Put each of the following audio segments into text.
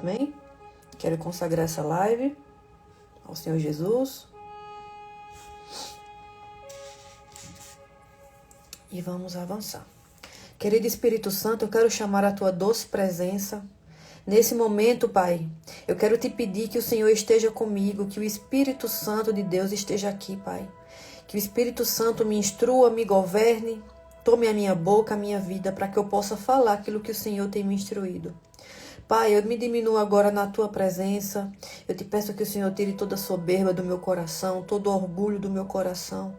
Amém? Quero consagrar essa live ao Senhor Jesus. E vamos avançar. Querido Espírito Santo, eu quero chamar a tua doce presença. Nesse momento, Pai, eu quero te pedir que o Senhor esteja comigo, que o Espírito Santo de Deus esteja aqui, Pai. Que o Espírito Santo me instrua, me governe, tome a minha boca, a minha vida, para que eu possa falar aquilo que o Senhor tem me instruído. Pai, eu me diminuo agora na tua presença. Eu te peço que o Senhor tire toda a soberba do meu coração, todo o orgulho do meu coração,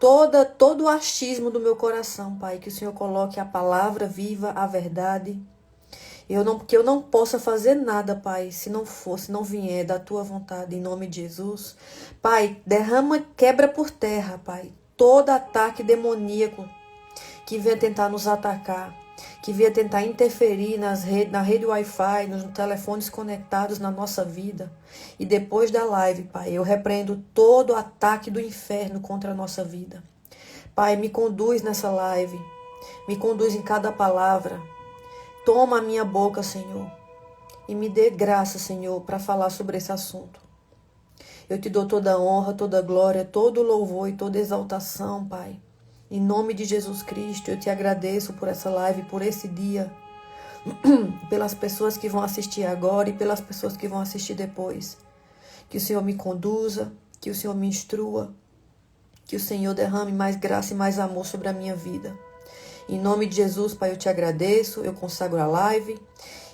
todo o achismo do meu coração, Pai. Que o Senhor coloque a palavra viva, a verdade. Que eu não possa fazer nada, Pai, se não vier da tua vontade, em nome de Jesus. Pai, quebra por terra, Pai, todo ataque demoníaco que venha tentar nos atacar, que venha tentar interferir na rede Wi-Fi, nos telefones conectados na nossa vida. E depois da live, Pai, eu repreendo todo ataque do inferno contra a nossa vida. Pai, me conduz nessa live, me conduz em cada palavra. Toma a minha boca, Senhor, e me dê graça, Senhor, para falar sobre esse assunto. Eu te dou toda a honra, toda a glória, todo o louvor e toda a exaltação, Pai. Em nome de Jesus Cristo, eu te agradeço por essa live, por esse dia, pelas pessoas que vão assistir agora e pelas pessoas que vão assistir depois. Que o Senhor me conduza, que o Senhor me instrua, que o Senhor derrame mais graça e mais amor sobre a minha vida. Em nome de Jesus, Pai, eu te agradeço, eu consagro a live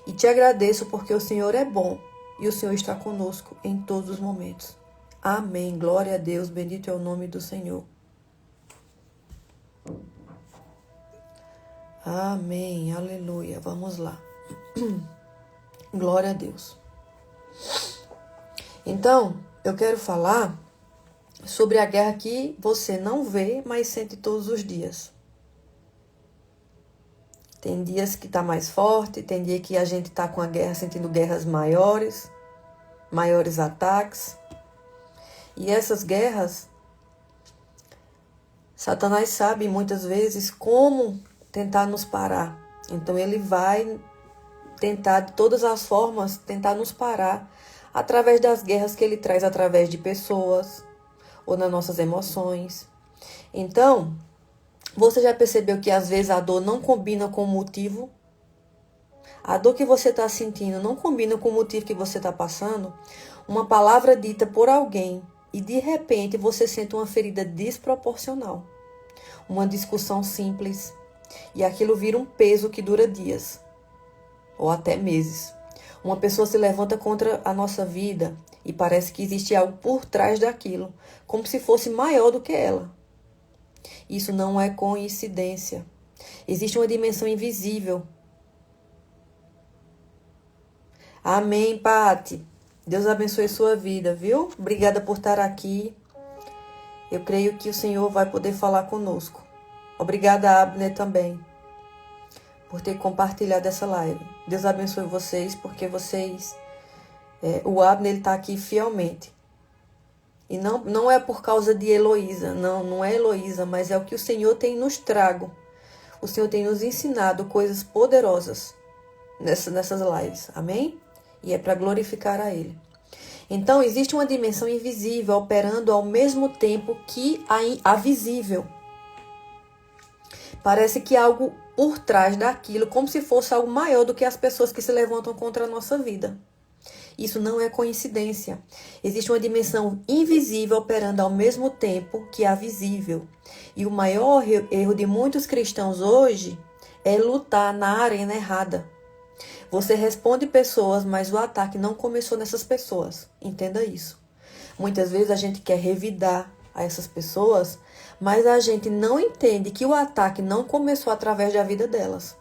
e te agradeço porque o Senhor é bom e o Senhor está conosco em todos os momentos. Amém. Glória a Deus, bendito é o nome do Senhor. Amém, aleluia. Vamos lá. Glória a Deus. Então, eu quero falar sobre a guerra que você não vê, mas sente todos os dias. Tem dias que está mais forte, tem dia que a gente está com a guerra, sentindo guerras maiores ataques. E essas guerras, Satanás sabe muitas vezes como tentar nos parar. Então ele vai tentar de todas as formas, tentar nos parar através das guerras que ele traz através de pessoas ou nas nossas emoções. Então, você já percebeu que às vezes a dor não combina com o motivo? A dor que você está sentindo não combina com o motivo que você está passando? Uma palavra dita por alguém e de repente você sente uma ferida desproporcional. Uma discussão simples e aquilo vira um peso que dura dias ou até meses. Uma pessoa se levanta contra a nossa vida e parece que existe algo por trás daquilo, como se fosse maior do que ela. Isso não é coincidência. Existe uma dimensão invisível. Amém, Pati. Deus abençoe sua vida, viu? Obrigada por estar aqui. Eu creio que o Senhor vai poder falar conosco. Obrigada, Abner, também, por ter compartilhado essa live. Deus abençoe vocês, porque o Abner está aqui fielmente. E não é por causa de Heloísa, não é Heloísa, mas é o que o Senhor tem nos trago. O Senhor tem nos ensinado coisas poderosas nessas lives, amém? E é para glorificar a Ele. Então, existe uma dimensão invisível operando ao mesmo tempo que a visível. Parece que algo por trás daquilo, como se fosse algo maior do que as pessoas que se levantam contra a nossa vida. Isso não é coincidência. Existe uma dimensão invisível operando ao mesmo tempo que a visível. E o maior erro de muitos cristãos hoje é lutar na arena errada. Você responde pessoas, mas o ataque não começou nessas pessoas. Entenda isso. Muitas vezes a gente quer revidar a essas pessoas, mas a gente não entende que o ataque não começou através da vida delas.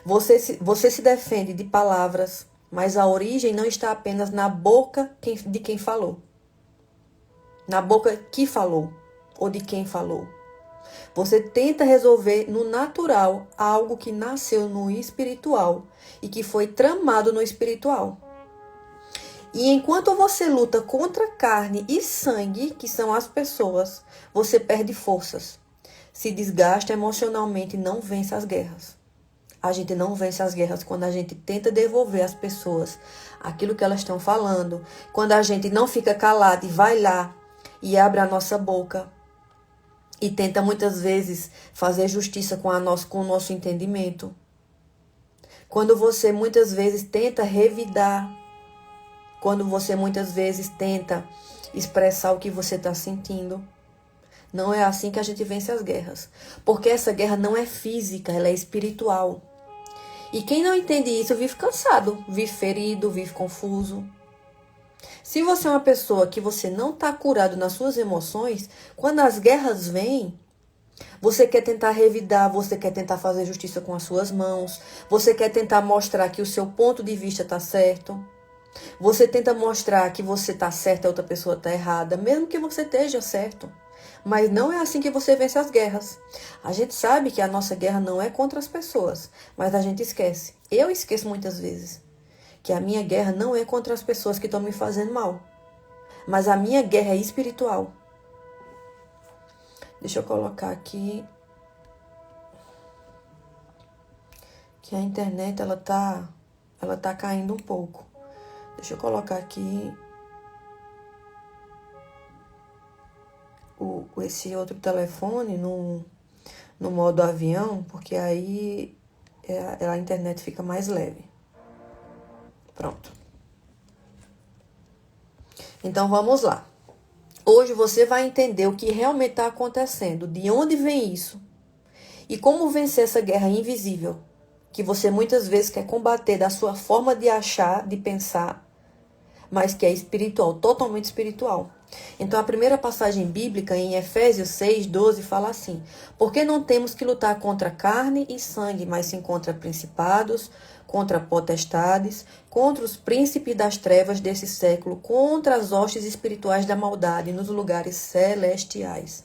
Você se defende de palavras, mas a origem não está apenas na boca de quem falou. Na boca que falou, ou de quem falou. Você tenta resolver no natural algo que nasceu no espiritual e que foi tramado no espiritual. E enquanto você luta contra carne e sangue, que são as pessoas, você perde forças, se desgasta emocionalmente e não vence as guerras. A gente não vence as guerras quando a gente tenta devolver às pessoas aquilo que elas estão falando. Quando a gente não fica calado e vai lá e abre a nossa boca e tenta muitas vezes fazer justiça com o nosso entendimento. Quando você muitas vezes tenta revidar. Quando você muitas vezes tenta expressar o que você está sentindo. Não é assim que a gente vence as guerras. Porque essa guerra não é física, ela é espiritual. E quem não entende isso vive cansado, vive ferido, vive confuso. Se você é uma pessoa que você não está curado nas suas emoções, quando as guerras vêm, você quer tentar revidar, você quer tentar fazer justiça com as suas mãos, você quer tentar mostrar que o seu ponto de vista está certo, você tenta mostrar que você está certo e a outra pessoa está errada, mesmo que você esteja certo. Mas não é assim que você vence as guerras. A gente sabe que a nossa guerra não é contra as pessoas, mas a gente esquece. Eu esqueço muitas vezes que a minha guerra não é contra as pessoas que estão me fazendo mal, mas a minha guerra é espiritual. Deixa eu colocar aqui que a internet ela tá caindo um pouco. Deixa eu colocar aqui esse outro telefone no modo avião, porque aí a internet fica mais leve. Pronto. Então vamos lá. Hoje você vai entender o que realmente está acontecendo, de onde vem isso e como vencer essa guerra invisível que você muitas vezes quer combater da sua forma de achar, de pensar, mas que é espiritual, totalmente espiritual. Então a primeira passagem bíblica em Efésios 6:12 fala assim: porque não temos que lutar contra carne e sangue, mas sim contra principados, contra potestades, contra os príncipes das trevas desse século, contra as hostes espirituais da maldade nos lugares celestiais.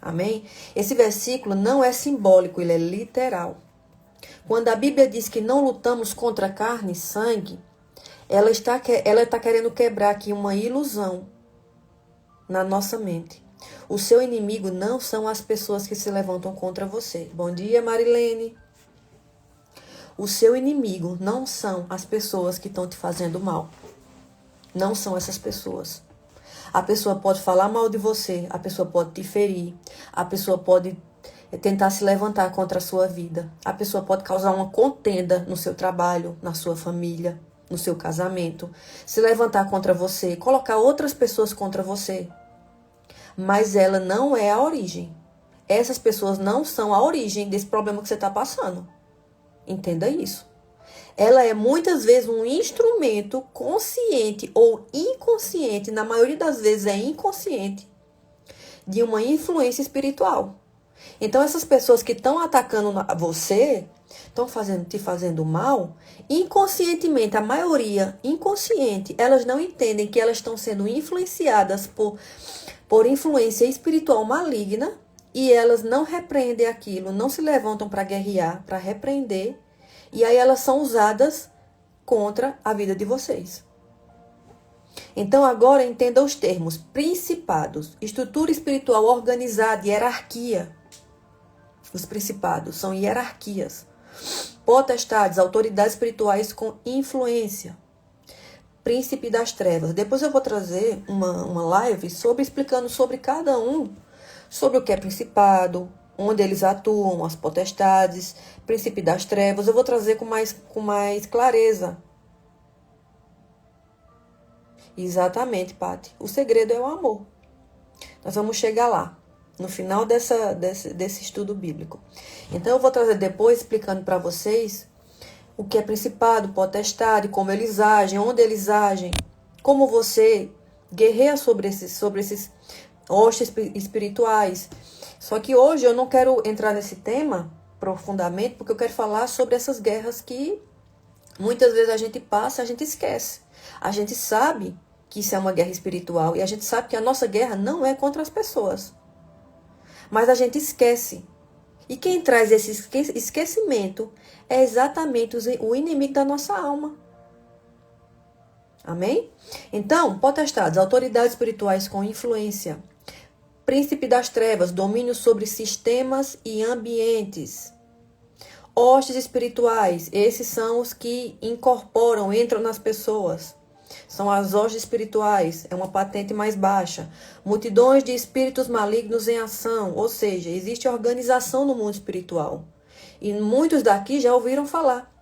Amém? Esse versículo não é simbólico, ele é literal. Quando a Bíblia diz que não lutamos contra carne e sangue, ela está querendo quebrar aqui uma ilusão na nossa mente. O seu inimigo não são as pessoas que se levantam contra você. Bom dia, Marilene. O seu inimigo não são as pessoas que estão te fazendo mal. Não são essas pessoas. A pessoa pode falar mal de você, a pessoa pode te ferir, a pessoa pode tentar se levantar contra a sua vida. A pessoa pode causar uma contenda no seu trabalho, na sua família, no seu casamento, se levantar contra você, colocar outras pessoas contra você. Mas ela não é a origem. Essas pessoas não são a origem desse problema que você está passando. Entenda isso. Ela é muitas vezes um instrumento consciente ou inconsciente, na maioria das vezes é inconsciente, de uma influência espiritual. Então essas pessoas que estão atacando você, estão te fazendo mal, inconscientemente, a maioria inconsciente, elas não entendem que elas estão sendo influenciadas por influência espiritual maligna e elas não repreendem aquilo, não se levantam para guerrear, para repreender, e aí elas são usadas contra a vida de vocês. Então agora entenda os termos: principados, estrutura espiritual organizada, hierarquia. Os principados são hierarquias. Potestades, autoridades espirituais com influência. Príncipe das trevas. Depois eu vou trazer uma live explicando sobre cada um, sobre o que é principado, onde eles atuam, as potestades, príncipe das trevas. Eu vou trazer com mais clareza. Exatamente, Paty. O segredo é o amor. Nós vamos chegar lá, no final desse estudo bíblico. Então eu vou trazer depois explicando para vocês o que é principado, potestade, como eles agem, onde eles agem, como você guerreia sobre esses hostes espirituais. Só que hoje eu não quero entrar nesse tema profundamente, porque eu quero falar sobre essas guerras que muitas vezes a gente passa, a gente esquece. A gente sabe que isso é uma guerra espiritual e a gente sabe que a nossa guerra não é contra as pessoas. Mas a gente esquece. E quem traz esse esquecimento é exatamente o inimigo da nossa alma. Amém? Então, potestades, autoridades espirituais com influência. Príncipe das trevas, domínio sobre sistemas e ambientes. Hostes espirituais, esses são os que incorporam, entram nas pessoas. São as hostes espirituais, é uma patente mais baixa. Multidões de espíritos malignos em ação, ou seja, existe organização no mundo espiritual. E muitos daqui já ouviram falar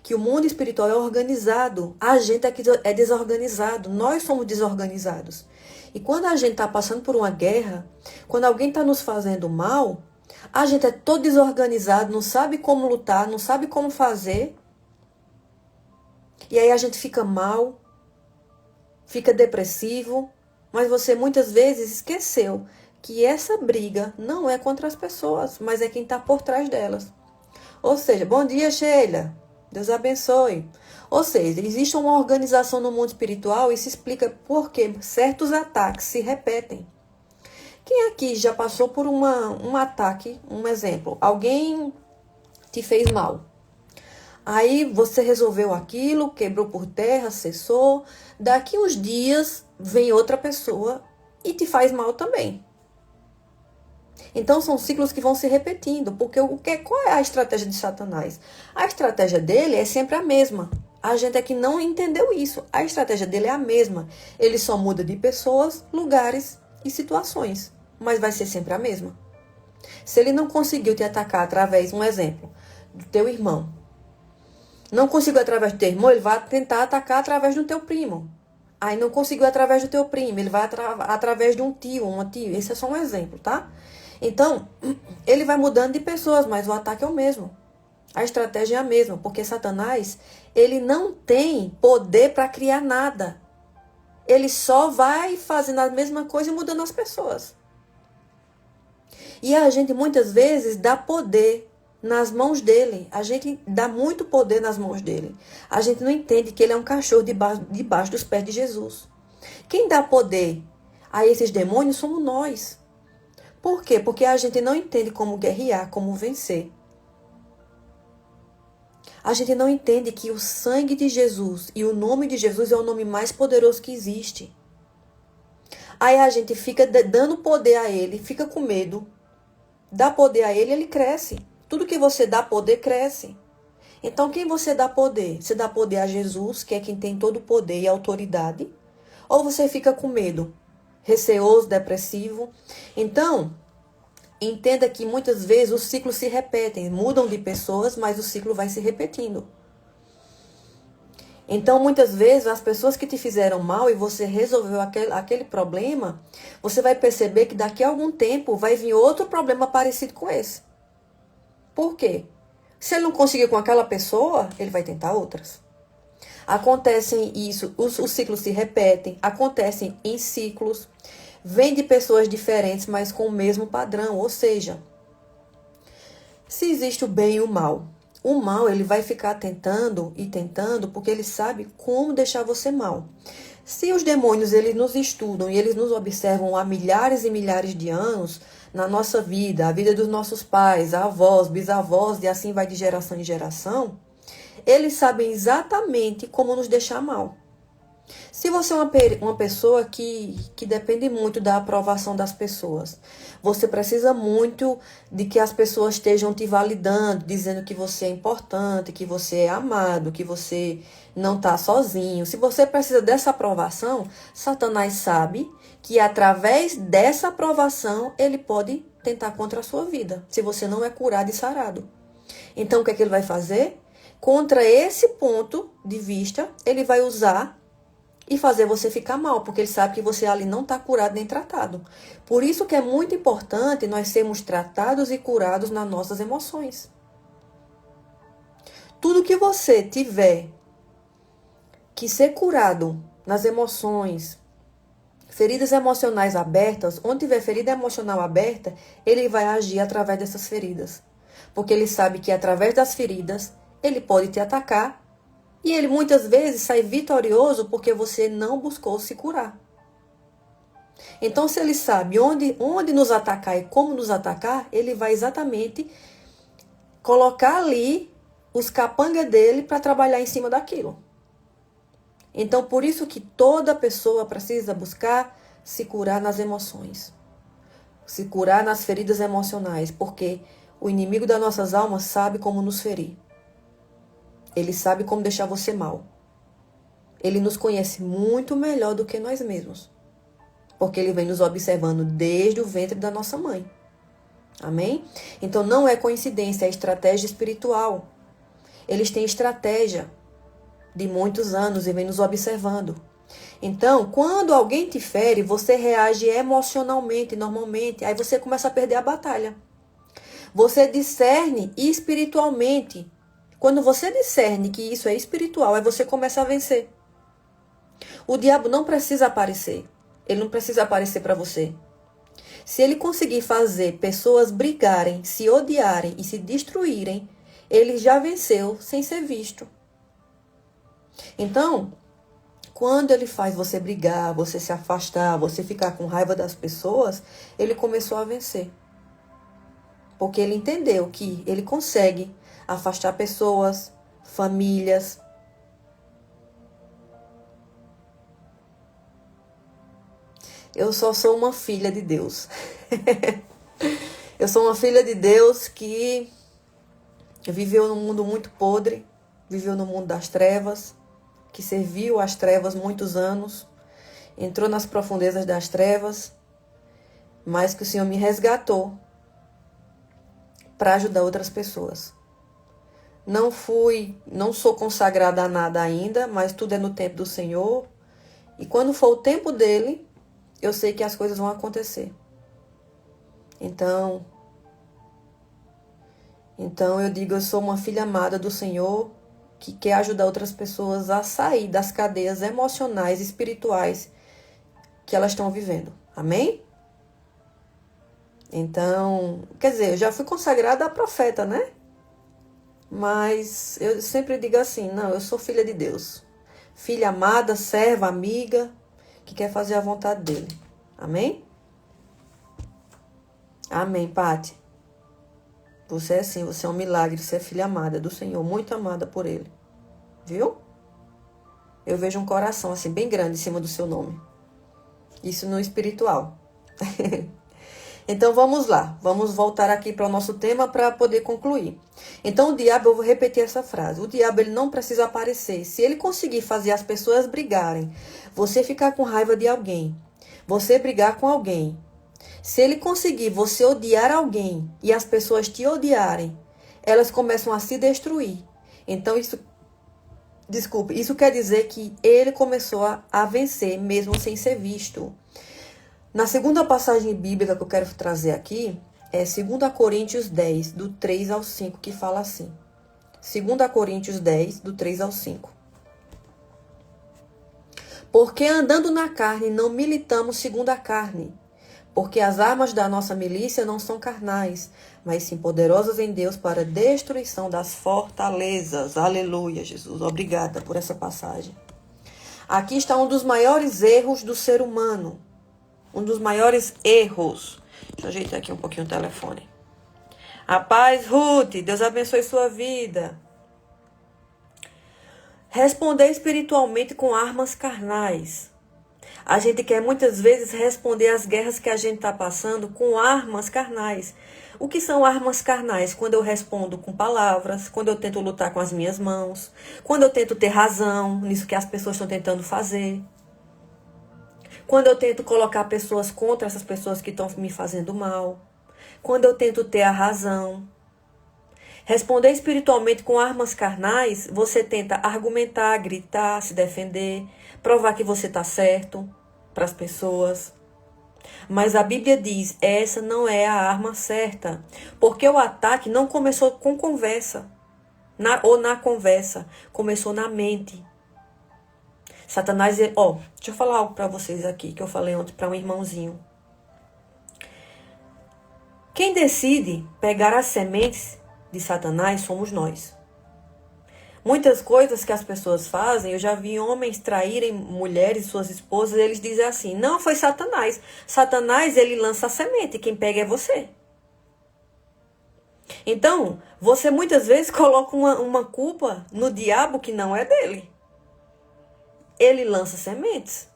que o mundo espiritual é organizado. A gente aqui é desorganizado, nós somos desorganizados. E quando a gente está passando por uma guerra, quando alguém está nos fazendo mal, a gente é todo desorganizado, não sabe como lutar, não sabe como fazer. E aí a gente fica mal, fica depressivo, mas você muitas vezes esqueceu que essa briga não é contra as pessoas, mas é quem está por trás delas. Ou seja, bom dia, Sheila. Deus abençoe. Ou seja, existe uma organização no mundo espiritual e se explica por que certos ataques se repetem. Quem aqui já passou por um ataque, um exemplo, alguém te fez mal. Aí você resolveu aquilo, quebrou por terra, cessou. Daqui uns dias vem outra pessoa e te faz mal também. Então são ciclos que vão se repetindo, porque qual é a estratégia de Satanás? A estratégia dele é sempre a mesma. A gente é que não entendeu isso. A estratégia dele é a mesma. Ele só muda de pessoas, lugares e situações, mas vai ser sempre a mesma. Se ele não conseguiu te atacar através, um exemplo, do teu irmão, não conseguiu através do teu irmão, ele vai tentar atacar através do teu primo. Aí não conseguiu através do teu primo, ele vai através de um tio, uma tia. Esse é só um exemplo, tá? Então, ele vai mudando de pessoas, mas o ataque é o mesmo. A estratégia é a mesma, porque Satanás, ele não tem poder para criar nada. Ele só vai fazendo a mesma coisa e mudando as pessoas. E a gente muitas vezes dá poder nas mãos dele. A gente dá muito poder nas mãos dele. A gente não entende que ele é um cachorro debaixo dos pés de Jesus. Quem dá poder a esses demônios somos nós. Por quê? Porque a gente não entende como guerrear, como vencer. A gente não entende que o sangue de Jesus e o nome de Jesus é o nome mais poderoso que existe. Aí a gente fica dando poder a ele, fica com medo. Dá poder a ele, ele cresce. Tudo que você dá poder, cresce. Então, quem você dá poder? Você dá poder a Jesus, que é quem tem todo o poder e autoridade? Ou você fica com medo? Receoso, depressivo? Então, entenda que muitas vezes os ciclos se repetem. Mudam de pessoas, mas o ciclo vai se repetindo. Então, muitas vezes, as pessoas que te fizeram mal e você resolveu aquele problema, você vai perceber que daqui a algum tempo vai vir outro problema parecido com esse. Por quê? Se ele não conseguir com aquela pessoa, ele vai tentar outras. Acontecem isso, os ciclos se repetem, acontecem em ciclos, vêm de pessoas diferentes, mas com o mesmo padrão. Ou seja, se existe o bem e o mal ele vai ficar tentando e tentando, porque ele sabe como deixar você mal. Se os demônios eles nos estudam e eles nos observam há milhares e milhares de anos, na nossa vida, a vida dos nossos pais, avós, bisavós, e assim vai de geração em geração, eles sabem exatamente como nos deixar mal. Se você é uma pessoa que depende muito da aprovação das pessoas, você precisa muito de que as pessoas estejam te validando, dizendo que você é importante, que você é amado, que você não está sozinho. Se você precisa dessa aprovação, Satanás sabe que através dessa aprovação ele pode tentar contra a sua vida, se você não é curado e sarado. Então o que é que ele vai fazer? Contra esse ponto de vista, ele vai usar e fazer você ficar mal, porque ele sabe que você ali não está curado nem tratado. Por isso que é muito importante nós sermos tratados e curados nas nossas emoções. Tudo que você tiver que ser curado nas emoções, feridas emocionais abertas, onde tiver ferida emocional aberta, ele vai agir através dessas feridas. Porque ele sabe que através das feridas, ele pode te atacar. E ele muitas vezes sai vitorioso porque você não buscou se curar. Então, se ele sabe onde nos atacar e como nos atacar, ele vai exatamente colocar ali os capangas dele para trabalhar em cima daquilo. Então, por isso que toda pessoa precisa buscar se curar nas emoções. Se curar nas feridas emocionais. Porque O inimigo das nossas almas sabe como nos ferir. Ele sabe como deixar você mal. Ele nos conhece muito melhor do que nós mesmos. Porque ele vem nos observando desde o ventre da nossa mãe. Amém? Então não é coincidência, é estratégia espiritual. Eles têm estratégia de muitos anos e vem nos observando. Então, quando alguém te fere, você reage emocionalmente, normalmente. Aí você começa a perder a batalha. Você discerne espiritualmente. Quando você discerne que isso é espiritual, aí você começa a vencer. O diabo não precisa aparecer. Ele não precisa aparecer para você. Se ele conseguir fazer pessoas brigarem, se odiarem e se destruírem, ele já venceu sem ser visto. Então, quando ele faz você brigar, você se afastar, você ficar com raiva das pessoas, ele começou a vencer. Porque ele entendeu que ele consegue afastar pessoas, famílias. Eu só sou uma filha de Deus. Eu sou uma filha de Deus que viveu num mundo muito podre, viveu no mundo das trevas, que serviu às trevas muitos anos, entrou nas profundezas das trevas, mas que o Senhor me resgatou para ajudar outras pessoas. Não sou consagrada a nada ainda, mas tudo é no tempo do Senhor. E quando for o tempo dele, eu sei que as coisas vão acontecer. Então eu digo, eu sou uma filha amada do Senhor, que quer ajudar outras pessoas a sair das cadeias emocionais e espirituais que elas estão vivendo. Amém? Então, quer dizer, eu já fui consagrada a profeta, né? Mas eu sempre digo assim, não, eu sou filha de Deus. Filha amada, serva, amiga, que quer fazer a vontade dele. Amém? Amém, Pati. Você é assim, você é um milagre, você é filha amada do Senhor, muito amada por Ele. Viu? Eu vejo um coração assim, bem grande em cima do seu nome. Isso no espiritual. Então vamos lá, vamos voltar aqui para o nosso tema para poder concluir. Então o diabo, eu vou repetir essa frase, o diabo ele não precisa aparecer. Se ele conseguir fazer as pessoas brigarem, você ficar com raiva de alguém, você brigar com alguém, se ele conseguir você odiar alguém e as pessoas te odiarem, elas começam a se destruir. Então isso quer dizer que ele começou a vencer mesmo sem ser visto. Na segunda passagem bíblica que eu quero trazer aqui, é 2 Coríntios 10, do 3 ao 5, que fala assim. 2 Coríntios 10, do 3 ao 5. Porque andando na carne, não militamos segundo a carne. Porque as armas da nossa milícia não são carnais, mas sim poderosas em Deus para a destruição das fortalezas. Aleluia, Jesus. Obrigada por essa passagem. Aqui está um dos maiores erros do ser humano. Um dos maiores erros. Deixa eu ajeitar aqui um pouquinho o telefone. A paz, Ruth. Deus abençoe sua vida. Responder espiritualmente com armas carnais. A gente quer muitas vezes responder às guerras que a gente está passando com armas carnais. O que são armas carnais? Quando eu respondo com palavras, quando eu tento lutar com as minhas mãos, quando eu tento ter razão nisso que as pessoas estão tentando fazer. Quando eu tento colocar pessoas contra essas pessoas que estão me fazendo mal. Quando eu tento ter a razão. Responder espiritualmente com armas carnais, você tenta argumentar, gritar, se defender, provar que você está certo para as pessoas. Mas a Bíblia diz, essa não é a arma certa. Porque o ataque não começou com conversa. Na conversa, começou na mente. Satanás, deixa eu falar algo para vocês aqui, que eu falei ontem para um irmãozinho. Quem decide pegar as sementes de Satanás somos nós. Muitas coisas que as pessoas fazem, eu já vi homens traírem mulheres, suas esposas, eles dizem assim, não, foi Satanás. Satanás, ele lança a semente, quem pega é você. Então, você muitas vezes coloca uma culpa no diabo que não é dele. Ele lança sementes.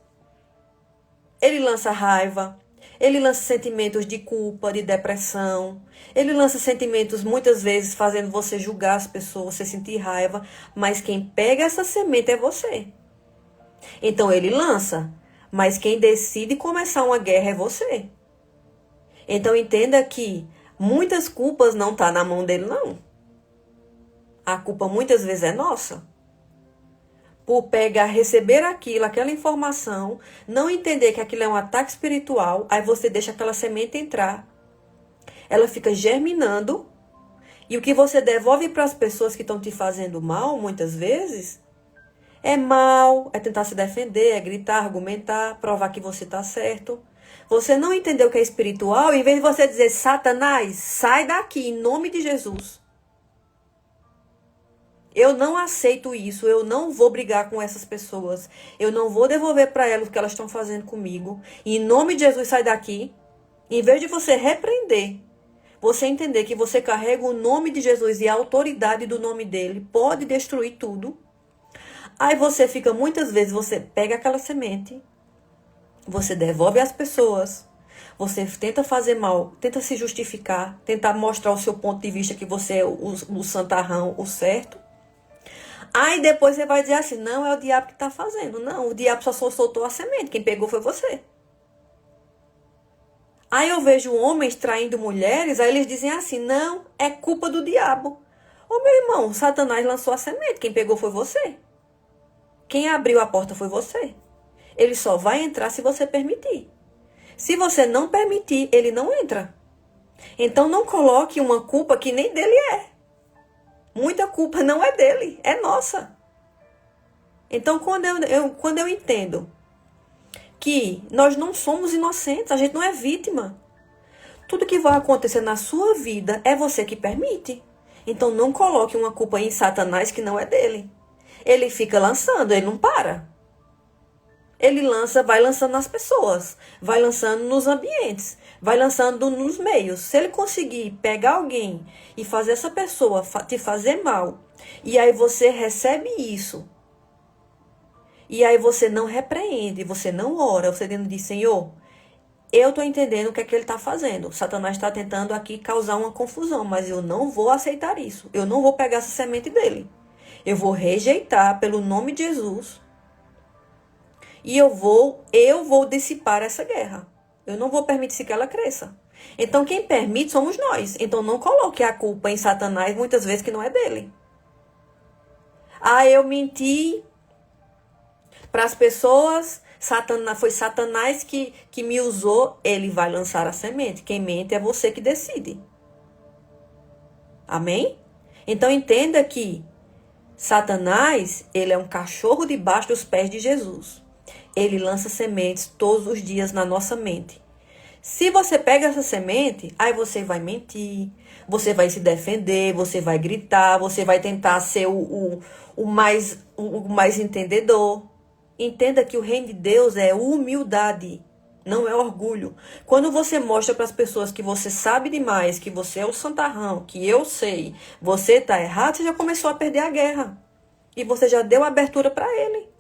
Ele lança raiva. Ele lança sentimentos de culpa, de depressão. Ele lança sentimentos, muitas vezes, fazendo você julgar as pessoas, você sentir raiva. Mas quem pega essa semente é você. Então ele lança, mas quem decide começar uma guerra é você. Então entenda que muitas culpas não estão na mão dele, não. A culpa muitas vezes é nossa. Por pegar, receber aquilo, aquela informação, não entender que aquilo é um ataque espiritual, aí você deixa aquela semente entrar. Ela fica germinando, e o que você devolve para as pessoas que estão te fazendo mal, muitas vezes, é mal, é tentar se defender, é gritar, argumentar, provar que você está certo. Você não entendeu o que é espiritual, em vez de você dizer, Satanás, sai daqui, em nome de Jesus. Eu não aceito isso, eu não vou brigar com essas pessoas. Eu não vou devolver para elas o que elas estão fazendo comigo. E em nome de Jesus, sai daqui. Em vez de você repreender, você entender que você carrega o nome de Jesus e a autoridade do nome dele, pode destruir tudo. Aí você fica, muitas vezes, você pega aquela semente, você devolve às pessoas, você tenta fazer mal, tenta se justificar, tentar mostrar o seu ponto de vista que você é o santarrão, o certo. Aí depois você vai dizer assim, não, é o diabo que está fazendo. Não, o diabo só soltou a semente, quem pegou foi você. Aí eu vejo homens traindo mulheres, aí eles dizem assim, não, é culpa do diabo. Ô meu irmão, Satanás lançou a semente, quem pegou foi você. Quem abriu a porta foi você. Ele só vai entrar se você permitir. Se você não permitir, ele não entra. Então não coloque uma culpa que nem dele é. Muita culpa não é dele, é nossa. Então, quando eu entendo que nós não somos inocentes, a gente não é vítima. Tudo que vai acontecer na sua vida é você que permite. Então, não coloque uma culpa em Satanás que não é dele. Ele fica lançando, ele não para. Ele lança, vai lançando nas pessoas, vai lançando nos ambientes, vai lançando nos meios. Se ele conseguir pegar alguém e fazer essa pessoa te fazer mal, e aí você recebe isso, e aí você não repreende, você não ora, você diz, Senhor, eu estou entendendo o que é que ele está fazendo. Satanás está tentando aqui causar uma confusão, mas eu não vou aceitar isso. Eu não vou pegar essa semente dele. Eu vou rejeitar pelo nome de Jesus. E eu vou dissipar essa guerra. Eu não vou permitir que ela cresça. Então, quem permite somos nós. Então, não coloque a culpa em Satanás, muitas vezes, que não é dele. Ah, eu menti para as pessoas. Foi Satanás que me usou. Ele vai lançar a semente. Quem mente é você que decide. Amém? Então, entenda que Satanás, ele é um cachorro debaixo dos pés de Jesus. Ele lança sementes todos os dias na nossa mente. Se você pega essa semente, aí você vai mentir, você vai se defender, você vai gritar, você vai tentar ser o mais entendedor. Entenda que o reino de Deus é humildade, não é orgulho. Quando você mostra para as pessoas que você sabe demais, que você é o santarrão, que eu sei, você está errado, você já começou a perder a guerra. E você já deu abertura para ele.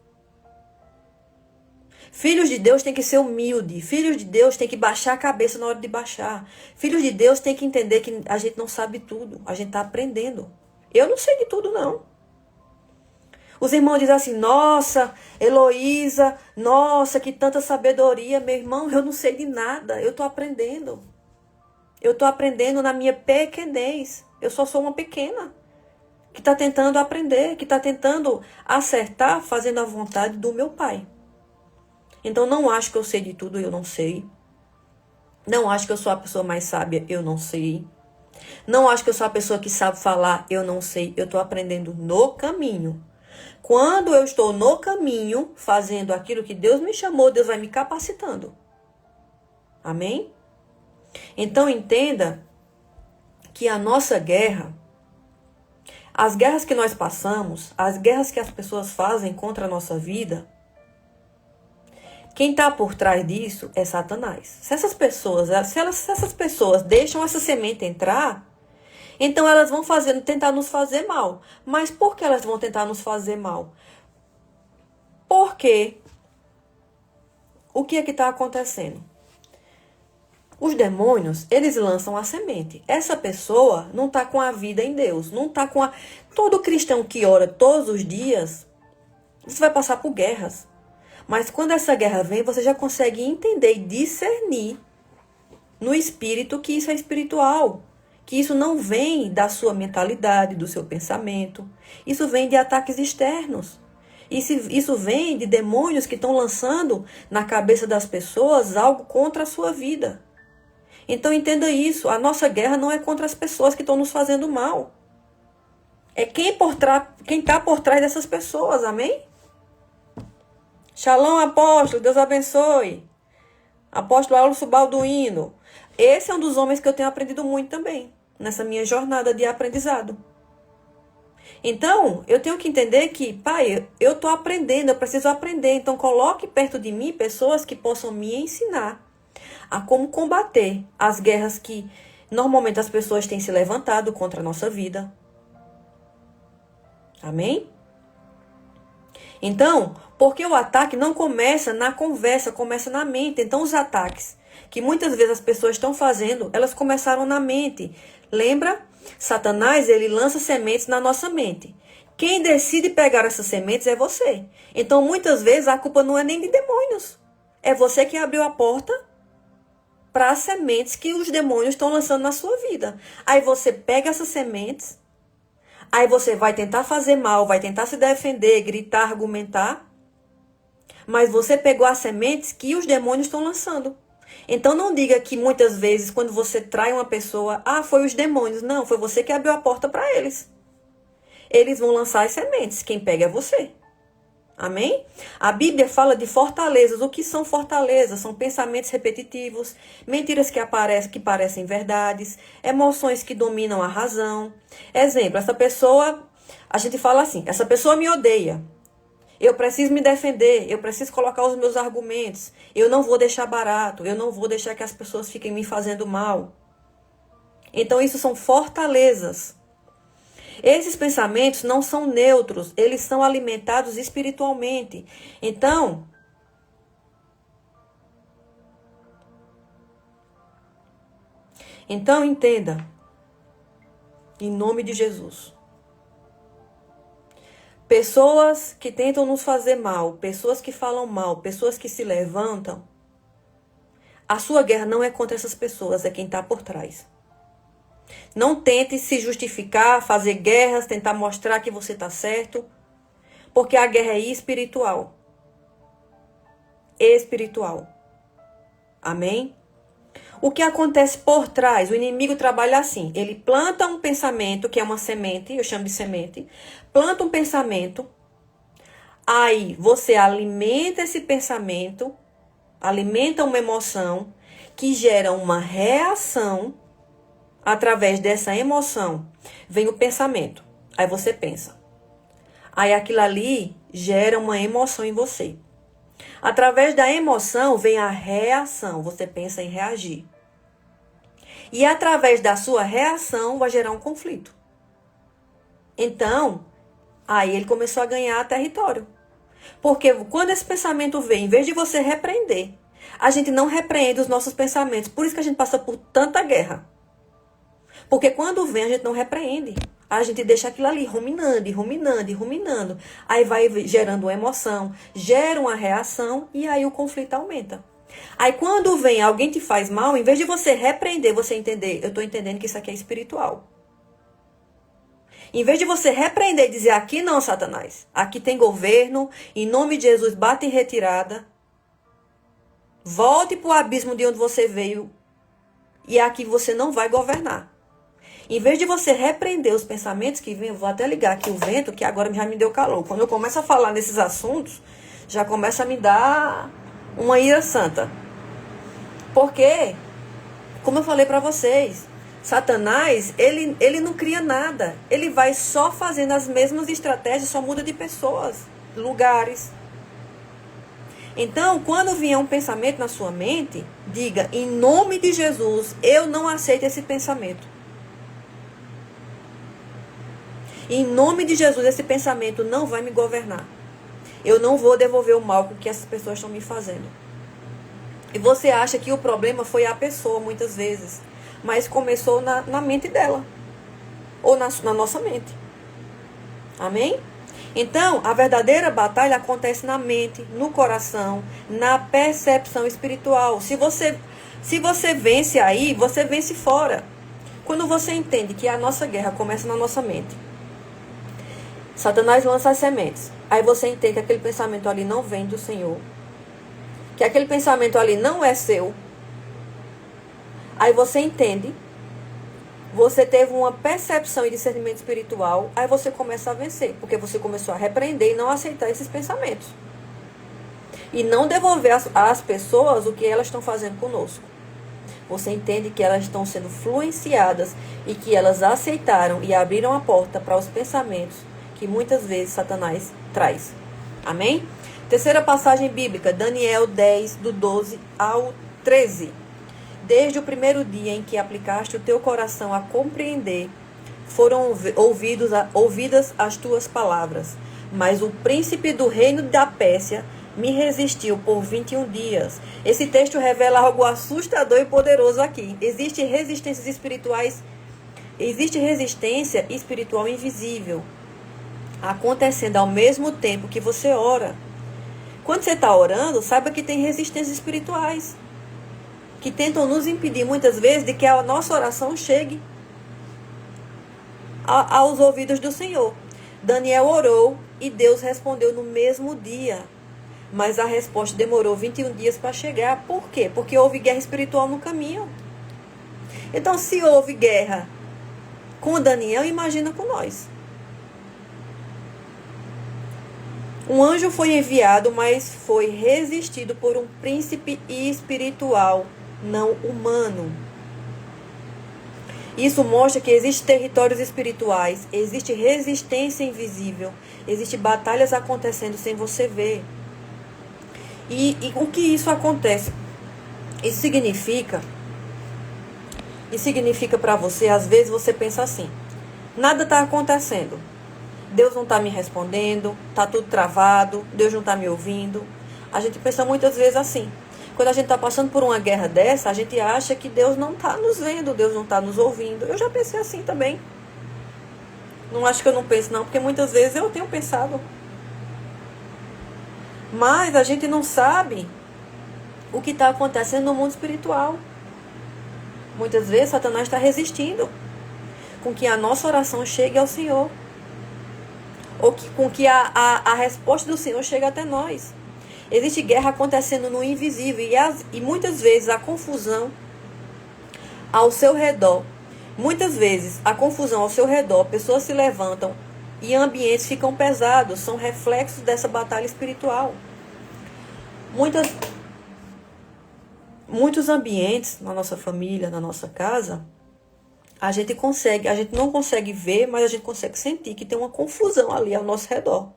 Filhos de Deus tem que ser humilde. Filhos de Deus tem que baixar a cabeça na hora de baixar. Filhos de Deus tem que entender que a gente não sabe tudo. A gente está aprendendo. Eu não sei de tudo, não. Os irmãos dizem assim, nossa, Heloísa, nossa, que tanta sabedoria. Meu irmão, eu não sei de nada. Eu estou aprendendo. Eu estou aprendendo na minha pequenez. Eu só sou uma pequena que está tentando aprender, que está tentando acertar, fazendo a vontade do meu Pai. Então, não acho que eu sei de tudo, eu não sei. Não acho que eu sou a pessoa mais sábia, eu não sei. Não acho que eu sou a pessoa que sabe falar, eu não sei. Eu estou aprendendo no caminho. Quando eu estou no caminho, fazendo aquilo que Deus me chamou, Deus vai me capacitando. Amém? Então, entenda que a nossa guerra, as guerras que nós passamos, as guerras que as pessoas fazem contra a nossa vida, quem está por trás disso é Satanás. Se essas pessoas deixam essa semente entrar, então elas vão tentar nos fazer mal. Mas por que elas vão tentar nos fazer mal? Porque o que é que está acontecendo? Os demônios, eles lançam a semente. Essa pessoa não está com a vida em Deus. Não está com a... Todo cristão que ora todos os dias, você vai passar por guerras. Mas quando essa guerra vem, você já consegue entender e discernir no espírito que isso é espiritual. Que isso não vem da sua mentalidade, do seu pensamento. Isso vem de ataques externos. Isso vem de demônios que estão lançando na cabeça das pessoas algo contra a sua vida. Então entenda isso, a nossa guerra não é contra as pessoas que estão nos fazendo mal. É quem está por trás dessas pessoas, amém? Shalom, apóstolo, Deus abençoe. Apóstolo Aulus Balduino. Esse é um dos homens que eu tenho aprendido muito também, nessa minha jornada de aprendizado. Então, eu tenho que entender que, pai, eu estou aprendendo, eu preciso aprender. Então, coloque perto de mim pessoas que possam me ensinar a como combater as guerras que normalmente as pessoas têm se levantado contra a nossa vida. Amém? Então, porque o ataque não começa na conversa, começa na mente. Então, os ataques que muitas vezes as pessoas estão fazendo, elas começaram na mente. Lembra? Satanás, ele lança sementes na nossa mente. Quem decide pegar essas sementes é você. Então, muitas vezes, a culpa não é nem de demônios. É você que abriu a porta para as sementes que os demônios estão lançando na sua vida. Aí você pega essas sementes, aí você vai tentar fazer mal, vai tentar se defender, gritar, argumentar, mas você pegou as sementes que os demônios estão lançando. Então não diga que muitas vezes quando você trai uma pessoa, foi os demônios. Não, foi você que abriu a porta para eles. Eles vão lançar as sementes, quem pega é você. Amém? A Bíblia fala de fortalezas. O que são fortalezas? São pensamentos repetitivos, mentiras que parecem verdades, emoções que dominam a razão. Exemplo, essa pessoa, a gente fala assim, essa pessoa me odeia. Eu preciso me defender, eu preciso colocar os meus argumentos. Eu não vou deixar barato, eu não vou deixar que as pessoas fiquem me fazendo mal. Então isso são fortalezas. Esses pensamentos não são neutros, eles são alimentados espiritualmente. Então, entenda, em nome de Jesus. Pessoas que tentam nos fazer mal, pessoas que falam mal, pessoas que se levantam, a sua guerra não é contra essas pessoas, é quem está por trás. Não tente se justificar, fazer guerras, tentar mostrar que você está certo, porque a guerra é espiritual. Espiritual. Amém? O que acontece por trás? O inimigo trabalha assim. Ele planta um pensamento, que é uma semente, eu chamo de semente. Planta um pensamento, aí você alimenta esse pensamento, alimenta uma emoção, que gera uma reação. Através dessa emoção, vem o pensamento. Aí você pensa. Aí aquilo ali gera uma emoção em você. Através da emoção, vem a reação. Você pensa em reagir. E através da sua reação, vai gerar um conflito. Então, aí ele começou a ganhar território. Porque quando esse pensamento vem, em vez de você repreender, a gente não repreende os nossos pensamentos. Por isso que a gente passa por tanta guerra. Porque quando vem, a gente não repreende. A gente deixa aquilo ali ruminando, ruminando, ruminando. Aí vai gerando uma emoção, gera uma reação e aí o conflito aumenta. Aí quando vem alguém te faz mal, em vez de você repreender, você entender, eu estou entendendo que isso aqui é espiritual. Em vez de você repreender e dizer, aqui não, Satanás, aqui tem governo, em nome de Jesus, bate em retirada, volte para o abismo de onde você veio e aqui você não vai governar. Em vez de você repreender os pensamentos que vêm, eu vou até ligar aqui o vento, que agora já me deu calor. Quando eu começo a falar nesses assuntos, já começa a me dar uma ira santa. Porque, como eu falei para vocês, Satanás, ele não cria nada. Ele vai só fazendo as mesmas estratégias, só muda de pessoas, lugares. Então, quando vier um pensamento na sua mente, diga, em nome de Jesus, eu não aceito esse pensamento. Em nome de Jesus, esse pensamento não vai me governar. Eu não vou devolver o mal que essas pessoas estão me fazendo. E você acha que o problema foi a pessoa, muitas vezes. Mas começou na mente dela. Ou na nossa mente. Amém? Então, a verdadeira batalha acontece na mente, no coração, na percepção espiritual. Se você vence aí, você vence fora. Quando você entende que a nossa guerra começa na nossa mente, Satanás lança as sementes. Aí você entende que aquele pensamento ali não vem do Senhor. Que aquele pensamento ali não é seu. Aí você entende. Você teve uma percepção e discernimento espiritual. Aí você começa a vencer. Porque você começou a repreender e não aceitar esses pensamentos. E não devolver às pessoas o que elas estão fazendo conosco. Você entende que elas estão sendo influenciadas e que elas aceitaram e abriram a porta para os pensamentos que muitas vezes Satanás traz. Amém? Terceira passagem bíblica, Daniel 10, do 12 ao 13. Desde o primeiro dia em que aplicaste o teu coração a compreender, foram ouvidas as tuas palavras. Mas o príncipe do reino da Pérsia me resistiu por 21 dias. Esse texto revela algo assustador e poderoso aqui. Existe resistência espiritual invisível acontecendo ao mesmo tempo que você ora. Quando você está orando, saiba que tem resistências espirituais que tentam nos impedir muitas vezes de que a nossa oração chegue aos ouvidos do Senhor. Daniel orou e Deus respondeu no mesmo dia. Mas a resposta demorou 21 dias para chegar. Por quê? Porque houve guerra espiritual no caminho. Então, se houve guerra com Daniel, imagina com nós. Um anjo foi enviado, mas foi resistido por um príncipe espiritual, não humano. Isso mostra que existem territórios espirituais, existe resistência invisível, existem batalhas acontecendo sem você ver. E o que isso acontece? Isso significa para você, às vezes você pensa assim, nada está acontecendo. Deus não está me respondendo, está tudo travado, Deus não está me ouvindo. A gente pensa muitas vezes assim. Quando a gente está passando por uma guerra dessa, a gente acha que Deus não está nos vendo, Deus não está nos ouvindo. Eu já pensei assim também. Não acho que eu não penso não, porque muitas vezes eu tenho pensado. Mas a gente não sabe o que está acontecendo no mundo espiritual. Muitas vezes Satanás está resistindo com que a nossa oração chegue ao Senhor. Ou com que a resposta do Senhor chegue até nós. Existe guerra acontecendo no invisível. E muitas vezes a confusão ao seu redor. Muitas vezes a confusão ao seu redor. Pessoas se levantam e ambientes ficam pesados. São reflexos dessa batalha espiritual. Muitos ambientes na nossa família, na nossa casa, a gente não consegue ver, mas a gente consegue sentir que tem uma confusão ali ao nosso redor.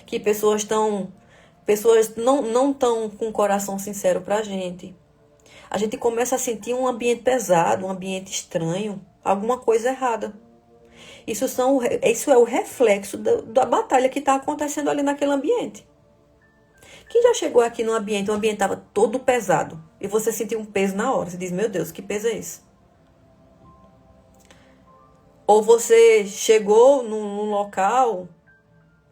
Que pessoas não estão com o coração sincero pra gente. A gente começa a sentir um ambiente pesado, um ambiente estranho, alguma coisa errada. Isso é o reflexo da batalha que está acontecendo ali naquele ambiente. Quem já chegou aqui no ambiente, o ambiente estava todo pesado, e você sentiu um peso na hora, você diz, meu Deus, que peso é esse? Ou você chegou num local,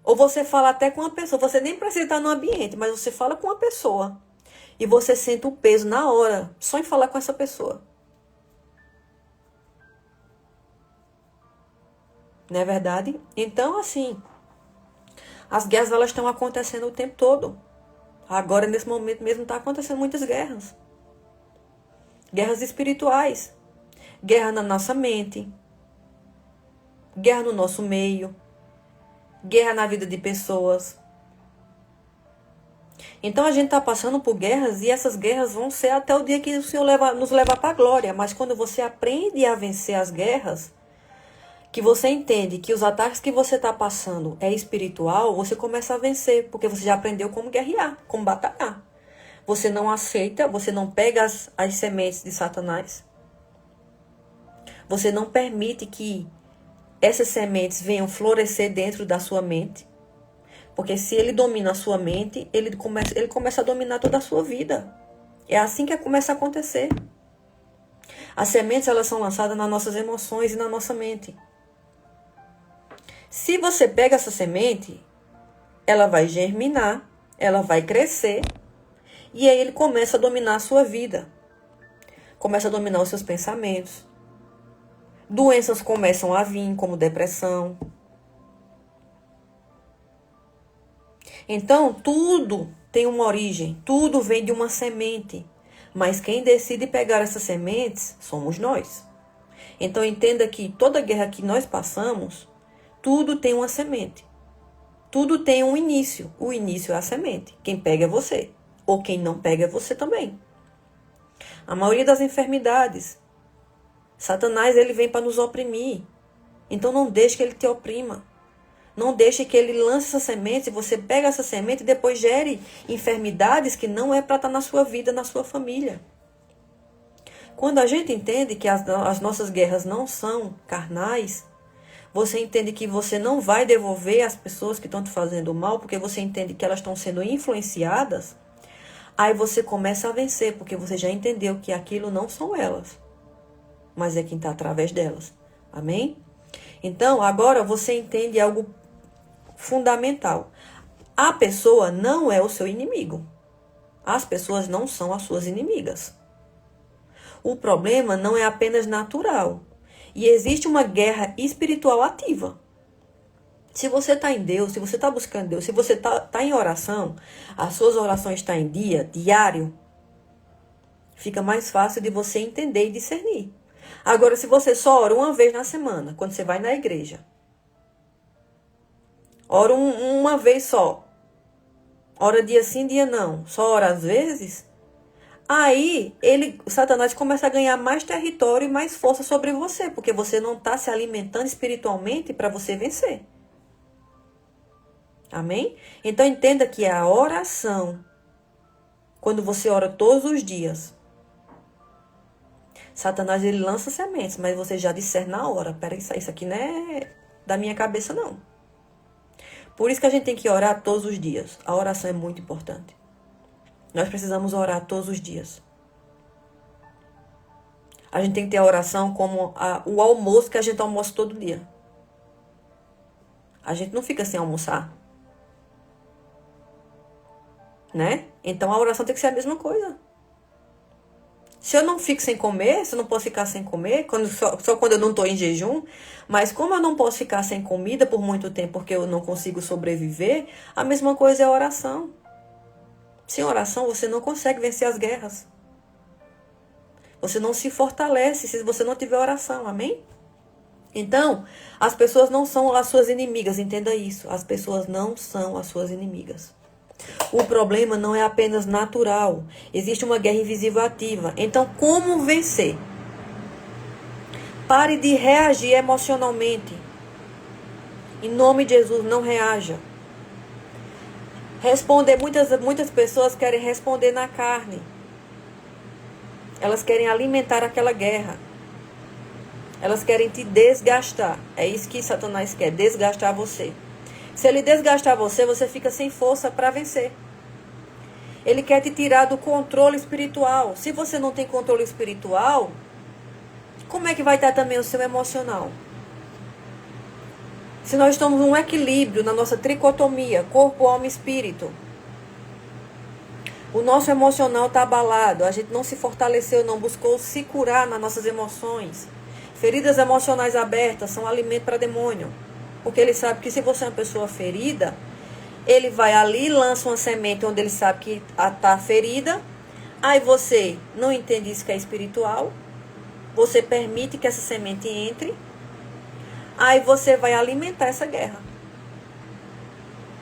ou você fala até com uma pessoa, você nem precisa estar no ambiente, mas você fala com uma pessoa, e você sente o peso na hora, só em falar com essa pessoa. Não é verdade? Então, assim, as guerras elas estão acontecendo o tempo todo. Agora, nesse momento mesmo, está acontecendo muitas guerras. Guerras espirituais. Guerra na nossa mente. Guerra no nosso meio. Guerra na vida de pessoas. Então, a gente está passando por guerras e essas guerras vão ser até o dia que o Senhor nos leva para a glória. Mas quando você aprende a vencer as guerras, que você entende que os ataques que você está passando é espiritual, você começa a vencer, porque você já aprendeu como guerrear, como batalhar. Você não aceita, você não pega as sementes de Satanás. Você não permite que essas sementes venham florescer dentro da sua mente. Porque se ele domina a sua mente, ele começa a dominar toda a sua vida. É assim que começa a acontecer. As sementes, elas são lançadas nas nossas emoções e na nossa mente. Se você pega essa semente, ela vai germinar, ela vai crescer, e aí ele começa a dominar a sua vida. Começa a dominar os seus pensamentos. Doenças começam a vir, como depressão. Então, tudo tem uma origem, tudo vem de uma semente. Mas quem decide pegar essas sementes somos nós. Então, entenda que toda guerra que nós passamos, tudo tem uma semente. Tudo tem um início. O início é a semente. Quem pega é você. Ou quem não pega é você também. A maioria das enfermidades, Satanás, ele vem para nos oprimir. Então não deixe que ele te oprima. Não deixe que ele lance essa semente, e você pega essa semente e depois gere enfermidades que não é para estar na sua vida, na sua família. Quando a gente entende que as nossas guerras não são carnais, você entende que você não vai devolver as pessoas que estão te fazendo mal, porque você entende que elas estão sendo influenciadas, aí você começa a vencer, porque você já entendeu que aquilo não são elas, mas é quem está através delas. Amém? Então, agora você entende algo fundamental. A pessoa não é o seu inimigo. As pessoas não são as suas inimigas. O problema não é apenas natural. E existe uma guerra espiritual ativa. Se você está em Deus, se você está buscando Deus, se você está em oração, as suas orações estão em dia, diário, fica mais fácil de você entender e discernir. Agora, se você só ora uma vez na semana, quando você vai na igreja, ora uma vez só, ora dia sim, dia não, só ora às vezes, aí o Satanás começa a ganhar mais território e mais força sobre você, porque você não está se alimentando espiritualmente para você vencer. Amém? Então entenda que a oração, quando você ora todos os dias, Satanás, ele lança sementes, mas você já discerne na hora. Pera, isso aqui não é da minha cabeça, não. Por isso que a gente tem que orar todos os dias. A oração é muito importante. Nós precisamos orar todos os dias. A gente tem que ter a oração como o almoço que a gente almoça todo dia. A gente não fica sem almoçar. Né? Então a oração tem que ser a mesma coisa. Se eu não fico sem comer, se eu não posso ficar sem comer, só quando eu não estou em jejum, mas como eu não posso ficar sem comida por muito tempo porque eu não consigo sobreviver, a mesma coisa é a oração. Sem oração você não consegue vencer as guerras. Você não se fortalece se você não tiver oração, amém? Então, as pessoas não são as suas inimigas, entenda isso. As pessoas não são as suas inimigas. O problema não é apenas natural. Existe uma guerra invisível ativa. Então, como vencer? Pare de reagir emocionalmente. Em nome de Jesus, não reaja. Responder, muitas pessoas querem responder na carne. Elas querem alimentar aquela guerra. Elas querem te desgastar. É isso que Satanás quer, desgastar você. Se ele desgastar você, você fica sem força para vencer. Ele quer te tirar do controle espiritual. Se você não tem controle espiritual, como é que vai estar também o seu emocional? Se nós estamos num equilíbrio na nossa tricotomia, corpo, alma e espírito, o nosso emocional está abalado, a gente não se fortaleceu, não buscou se curar nas nossas emoções. Feridas emocionais abertas são alimento para demônio. Porque ele sabe que se você é uma pessoa ferida, ele vai ali e lança uma semente onde ele sabe que está ferida. Aí você não entende isso que é espiritual. Você permite que essa semente entre. Aí você vai alimentar essa guerra.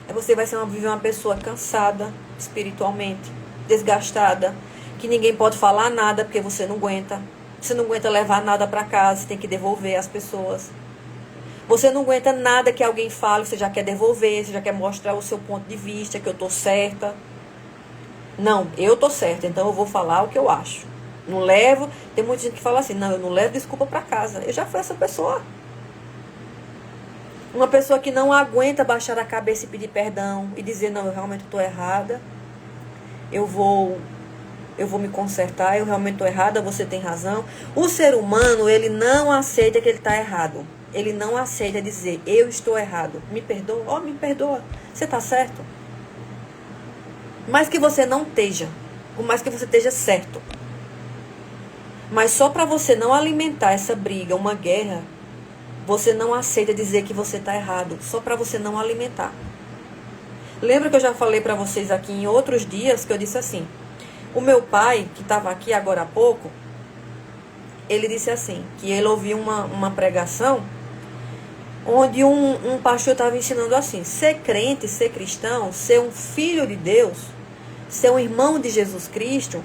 Aí você vai viver uma pessoa cansada espiritualmente, desgastada, que ninguém pode falar nada porque você não aguenta. Você não aguenta levar nada para casa, você tem que devolver às pessoas. Você não aguenta nada que alguém fale, você já quer devolver, você já quer mostrar o seu ponto de vista, que eu tô certa. Não, eu tô certa, então eu vou falar o que eu acho. Não levo, tem muita gente que fala assim, não, eu não levo desculpa para casa. Eu já fui essa pessoa. Uma pessoa que não aguenta baixar a cabeça e pedir perdão e dizer, não, eu realmente tô errada. Eu vou eu vou me consertar, eu realmente estou errada, você tem razão. O ser humano, ele não aceita que ele está errado. Ele não aceita dizer, eu estou errado. Me perdoa? Oh, me perdoa. Você está certo? Mais que você não esteja, por mais que você esteja certo. Mas só para você não alimentar essa briga, uma guerra, você não aceita dizer que você está errado. Só para você não alimentar. Lembra que eu já falei para vocês aqui em outros dias que eu disse assim, o meu pai, que estava aqui agora há pouco, ele disse assim, que ele ouviu uma pregação onde um pastor estava ensinando assim, ser crente, ser cristão, ser um filho de Deus, ser um irmão de Jesus Cristo,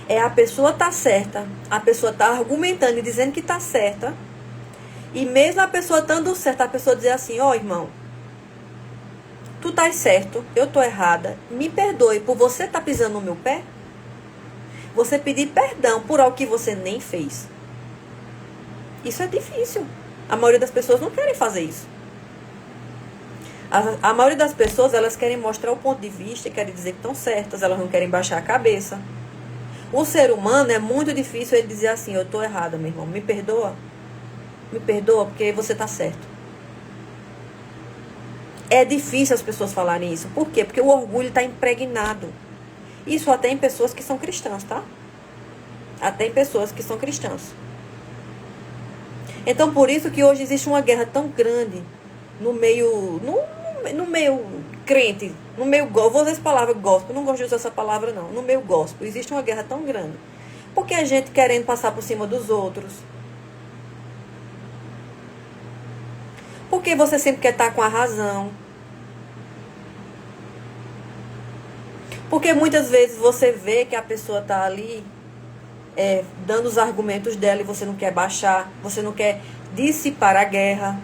é a pessoa tá certa, a pessoa tá argumentando e dizendo que tá certa, e mesmo a pessoa estando certa, a pessoa dizer assim, ó irmão, tu tá certo, eu tô errada, me perdoe por você tá pisando no meu pé? Você pedir perdão por algo que você nem fez. Isso é difícil. A maioria das pessoas não querem fazer isso. A maioria das pessoas, elas querem mostrar o ponto de vista, querem dizer que estão certas, elas não querem baixar a cabeça. O ser humano, é muito difícil ele dizer assim, eu tô errada, meu irmão, me perdoa. Me perdoa porque você tá certo. É difícil as pessoas falarem isso. Por quê? Porque o orgulho está impregnado. Isso até em pessoas que são cristãs, tá? Até em pessoas que são cristãs. Então, por isso que hoje existe uma guerra tão grande no meio crente, no meio gospel. Vou usar essa palavra gospel, não gosto de usar essa palavra não. No meio gospel existe uma guerra tão grande. Porque a gente querendo passar por cima dos outros. Porque você sempre quer estar com a razão. Porque muitas vezes você vê que a pessoa está ali dando os argumentos dela e você não quer baixar, você não quer dissipar a guerra.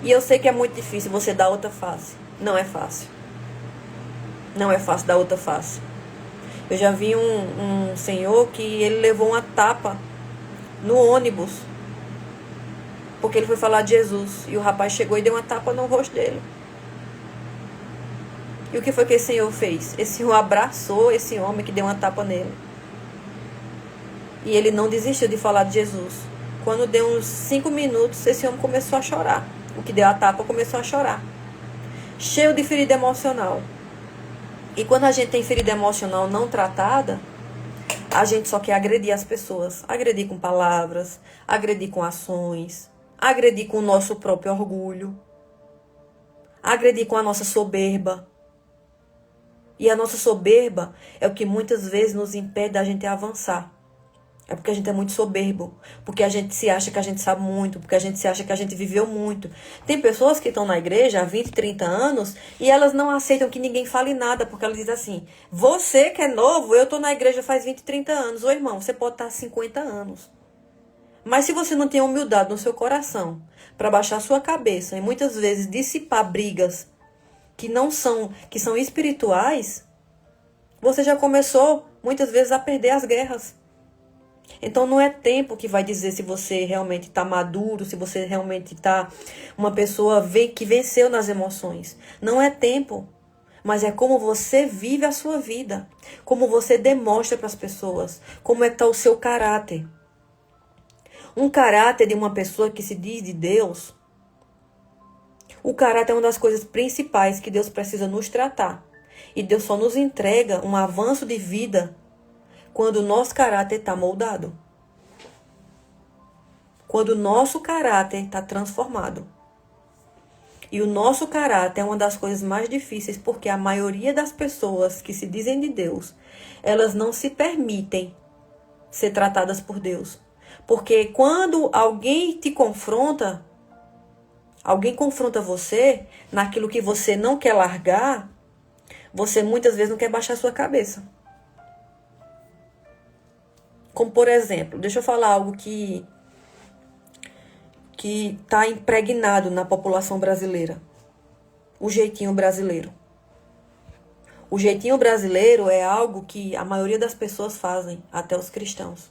E eu sei que é muito difícil você dar outra face. Não é fácil. Não é fácil dar outra face. Eu já vi um senhor que ele levou uma tapa no ônibus. Porque ele foi falar de Jesus. E o rapaz chegou e deu uma tapa no rosto dele. E o que foi que esse senhor fez? Esse senhor abraçou esse homem que deu uma tapa nele. E ele não desistiu de falar de Jesus. Quando deu uns 5 minutos, esse homem começou a chorar. O que deu a tapa começou a chorar. Cheio de ferida emocional. E quando a gente tem ferida emocional não tratada, a gente só quer agredir as pessoas. Agredir com palavras, agredir com ações, agredir com o nosso próprio orgulho, agredir com a nossa soberba. E a nossa soberba é o que muitas vezes nos impede da gente avançar. É porque a gente é muito soberbo. Porque a gente se acha que a gente sabe muito. Porque a gente se acha que a gente viveu muito. Tem pessoas que estão na igreja há 20, 30 anos e elas não aceitam que ninguém fale nada. Porque elas dizem assim, você que é novo, eu estou na igreja faz 20, 30 anos. Ô irmão, você pode estar há 50 anos. Mas se você não tem humildade no seu coração para baixar sua cabeça e muitas vezes dissipar brigas que são espirituais, você já começou muitas vezes a perder as guerras. Então não é tempo que vai dizer se você realmente está maduro, se você realmente está uma pessoa que venceu nas emoções. Não é tempo, mas é como você vive a sua vida, como você demonstra para as pessoas, como é que está o seu caráter. Um caráter de uma pessoa que se diz de Deus, o caráter é uma das coisas principais que Deus precisa nos tratar. E Deus só nos entrega um avanço de vida quando o nosso caráter está moldado. Quando o nosso caráter está transformado. E o nosso caráter é uma das coisas mais difíceis porque a maioria das pessoas que se dizem de Deus, elas não se permitem ser tratadas por Deus. Porque quando alguém te confronta, alguém confronta você naquilo que você não quer largar, você muitas vezes não quer baixar sua cabeça. Como por exemplo, deixa eu falar algo que está impregnado na população brasileira. O jeitinho brasileiro. O jeitinho brasileiro é algo que a maioria das pessoas fazem, até os cristãos.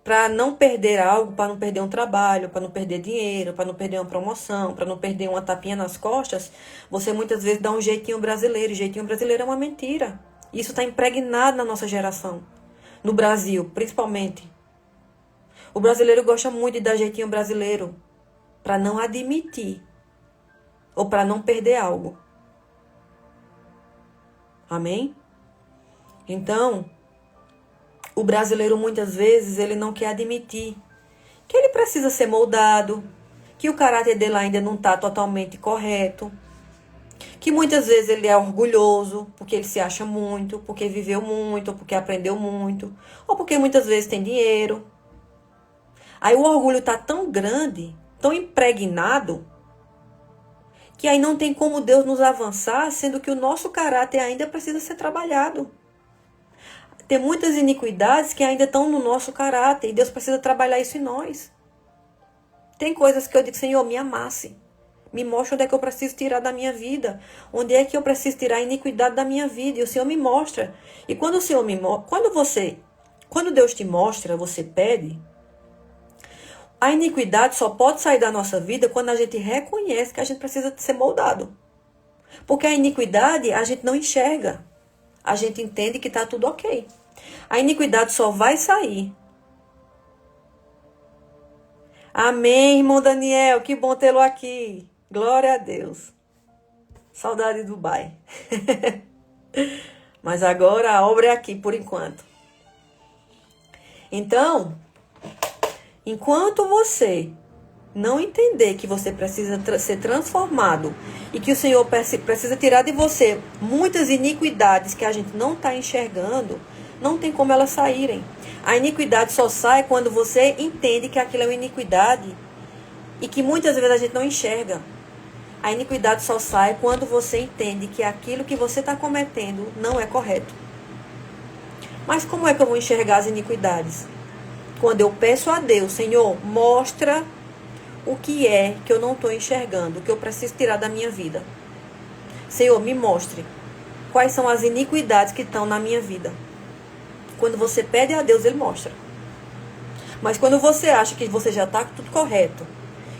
Para não perder algo, para não perder um trabalho, para não perder dinheiro, para não perder uma promoção, para não perder uma tapinha nas costas, você muitas vezes dá um jeitinho brasileiro. Jeitinho brasileiro é uma mentira. Isso está impregnado na nossa geração. No Brasil, principalmente. O brasileiro gosta muito de dar jeitinho brasileiro para não admitir ou para não perder algo. Amém? Então, o brasileiro muitas vezes ele não quer admitir que ele precisa ser moldado, que o caráter dele ainda não está totalmente correto, que muitas vezes ele é orgulhoso porque ele se acha muito, porque viveu muito, porque aprendeu muito, ou porque muitas vezes tem dinheiro. Aí o orgulho está tão grande, tão impregnado, que aí não tem como Deus nos avançar, sendo que o nosso caráter ainda precisa ser trabalhado. Tem muitas iniquidades que ainda estão no nosso caráter e Deus precisa trabalhar isso em nós. Tem coisas que eu digo, Senhor, me amasse. Me mostra onde é que eu preciso tirar da minha vida. Onde é que eu preciso tirar a iniquidade da minha vida. E o Senhor me mostra. E quando o Senhor me mostra, quando Deus te mostra, você pede. A iniquidade só pode sair da nossa vida quando a gente reconhece que a gente precisa ser moldado. Porque a iniquidade a gente não enxerga. A gente entende que está tudo ok. A iniquidade só vai sair. Amém, irmão Daniel. Que bom tê-lo aqui. Glória a Deus. Saudade do Dubai. Mas agora a obra é aqui por enquanto. Então, enquanto você não entender que você precisa ser transformado e que o Senhor precisa tirar de você muitas iniquidades que a gente não está enxergando, não tem como elas saírem. A iniquidade só sai quando você entende que aquilo é uma iniquidade e que muitas vezes a gente não enxerga. A iniquidade só sai quando você entende que aquilo que você está cometendo não é correto. Mas como é que eu vou enxergar as iniquidades? Quando eu peço a Deus, Senhor, mostra o que é que eu não estou enxergando, o que eu preciso tirar da minha vida. Senhor, me mostre quais são as iniquidades que estão na minha vida. Quando você pede a Deus, Ele mostra. Mas quando você acha que você já está tudo correto,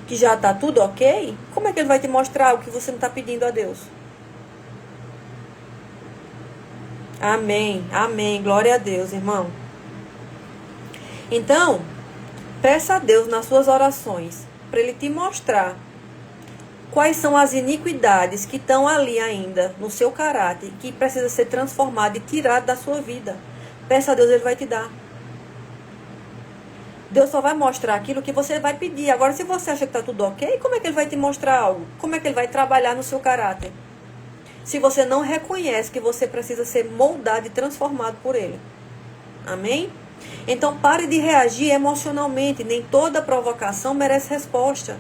que já está tudo ok, como é que Ele vai te mostrar o que você não está pedindo a Deus? Amém, amém, glória a Deus, irmão. Então, peça a Deus nas suas orações, para Ele te mostrar quais são as iniquidades que estão ali ainda, no seu caráter, que precisa ser transformado e tirado da sua vida. Peça a Deus, Ele vai te dar. Deus só vai mostrar aquilo que você vai pedir. Agora, se você acha que está tudo ok, como é que Ele vai te mostrar algo? Como é que Ele vai trabalhar no seu caráter? Se você não reconhece que você precisa ser moldado e transformado por Ele. Amém? Então, pare de reagir emocionalmente. Nem toda provocação merece resposta.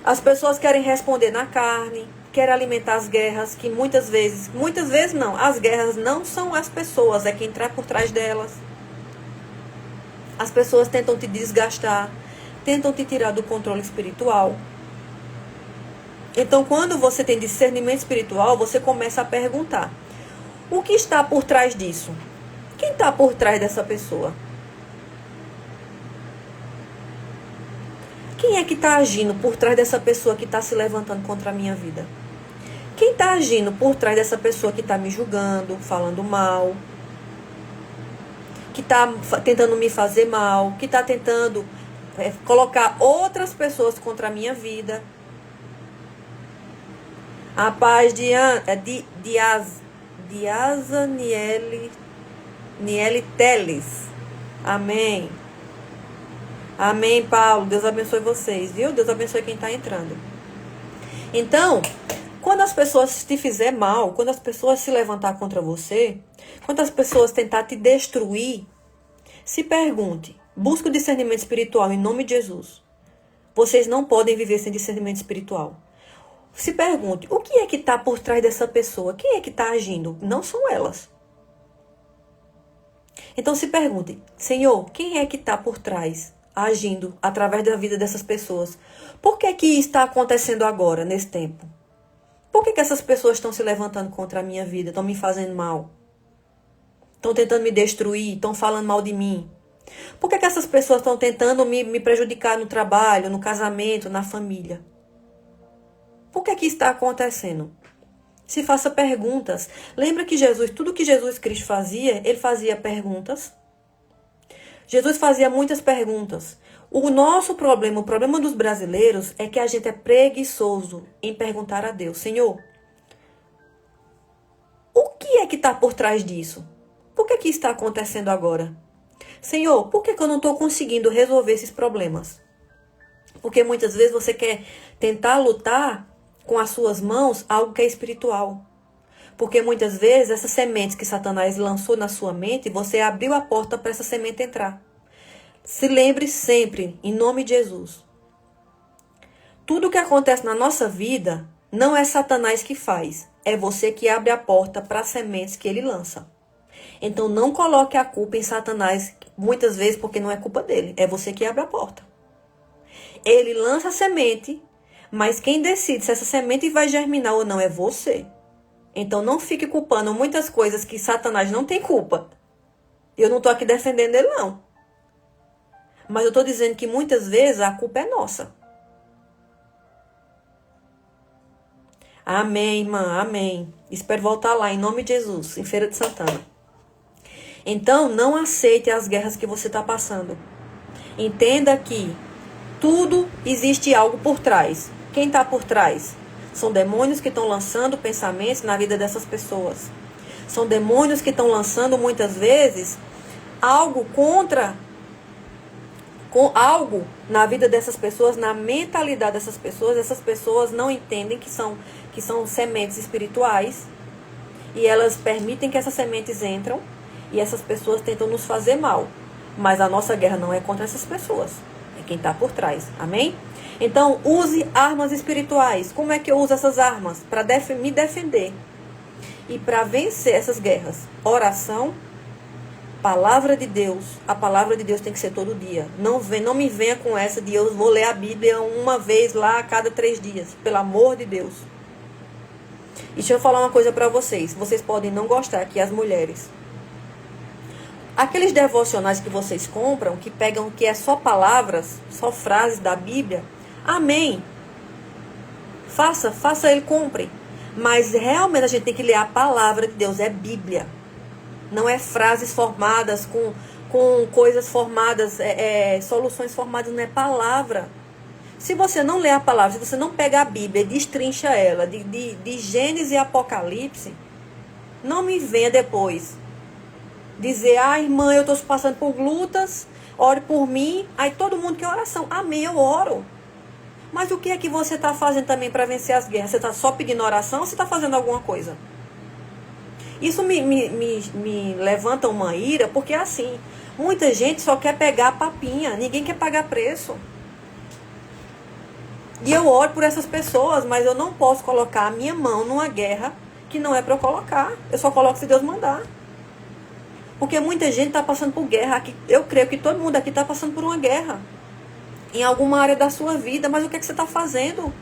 As pessoas querem responder na carne, querem alimentar as guerras, que muitas vezes não, as guerras não são as pessoas, é quem está por trás delas. As pessoas tentam te desgastar, tentam te tirar do controle espiritual. Então, quando você tem discernimento espiritual, você começa a perguntar: o que está por trás disso? Quem está por trás dessa pessoa? Quem é que está agindo por trás dessa pessoa que está se levantando contra a minha vida? Quem está agindo por trás dessa pessoa que está me julgando, falando mal, que está tentando me fazer mal, que está tentando colocar outras pessoas contra a minha vida? A paz de Asa Niele Teles. Amém. Amém, Paulo. Deus abençoe vocês, viu? Deus abençoe quem está entrando. Então, quando as pessoas te fizer mal, quando as pessoas se levantar contra você, quando as pessoas tentar te destruir, se pergunte, busque o discernimento espiritual em nome de Jesus. Vocês não podem viver sem discernimento espiritual. Se pergunte, o que é que está por trás dessa pessoa? Quem é que está agindo? Não são elas. Então se pergunte, Senhor, quem é que está por trás, agindo através da vida dessas pessoas? Por que que está acontecendo agora, nesse tempo? Por que que essas pessoas estão se levantando contra a minha vida, estão me fazendo mal? Estão tentando me destruir, estão falando mal de mim. Por que essas pessoas estão tentando me prejudicar no trabalho, no casamento, na família? Por que isso está acontecendo? Se faça perguntas. Lembra que Jesus, tudo que Jesus Cristo fazia, ele fazia perguntas. Jesus fazia muitas perguntas. O nosso problema, o problema dos brasileiros, é que a gente é preguiçoso em perguntar a Deus: Senhor, o que é que está por trás disso? Por que isso está acontecendo agora? Senhor, por que eu não estou conseguindo resolver esses problemas? Porque muitas vezes você quer tentar lutar com as suas mãos algo que é espiritual. Porque muitas vezes essas sementes que Satanás lançou na sua mente, você abriu a porta para essa semente entrar. Se lembre sempre, em nome de Jesus. Tudo que acontece na nossa vida não é Satanás que faz. É você que abre a porta para as sementes que ele lança. Então não coloque a culpa em Satanás, muitas vezes porque não é culpa dele. É você que abre a porta. Ele lança a semente, mas quem decide se essa semente vai germinar ou não é você. Então não fique culpando muitas coisas que Satanás não tem culpa. Eu não estou aqui defendendo ele, não. Mas eu estou dizendo que muitas vezes a culpa é nossa. Amém, irmã, amém. Espero voltar lá, em nome de Jesus, em Feira de Santana. Então, não aceite as guerras que você está passando. Entenda que tudo existe algo por trás. Quem está por trás? São demônios que estão lançando pensamentos na vida dessas pessoas. São demônios que estão lançando, muitas vezes, algo algo na vida dessas pessoas, na mentalidade dessas pessoas. Essas pessoas não entendem que são sementes espirituais. E elas permitem que essas sementes entrem. E essas pessoas tentam nos fazer mal. Mas a nossa guerra não é contra essas pessoas. É quem está por trás. Amém? Então, use armas espirituais. Como é que eu uso essas armas? Para me defender. E para vencer essas guerras. Oração, palavra de Deus. A palavra de Deus tem que ser todo dia. Não me venha com essa de eu vou ler a Bíblia uma vez lá a cada 3 dias. Pelo amor de Deus. E deixa eu falar uma coisa para vocês. Vocês podem não gostar, que as mulheres. Aqueles devocionais que vocês compram, que pegam, que é só palavras, só frases da Bíblia. Amém. Faça ele, compre. Mas realmente a gente tem que ler a palavra de Deus, é Bíblia. Não é frases formadas com coisas formadas, soluções formadas, não é palavra. Se você não lê a palavra, se você não pega a Bíblia e destrincha ela, de Gênesis e Apocalipse, não me venha depois dizer: irmã, eu estou passando por lutas, ore por mim. Aí todo mundo quer oração. Amém, eu oro. Mas o que é que você está fazendo também para vencer as guerras? Você está só pedindo oração ou você está fazendo alguma coisa? Isso me levanta uma ira, porque assim, muita gente só quer pegar a papinha, ninguém quer pagar preço. E eu oro por essas pessoas, mas eu não posso colocar a minha mão numa guerra que não é para eu colocar. Eu só coloco se Deus mandar. Porque muita gente está passando por guerra. Aqui, eu creio que todo mundo aqui está passando por uma guerra. Em alguma área da sua vida. Mas o que é que você está fazendo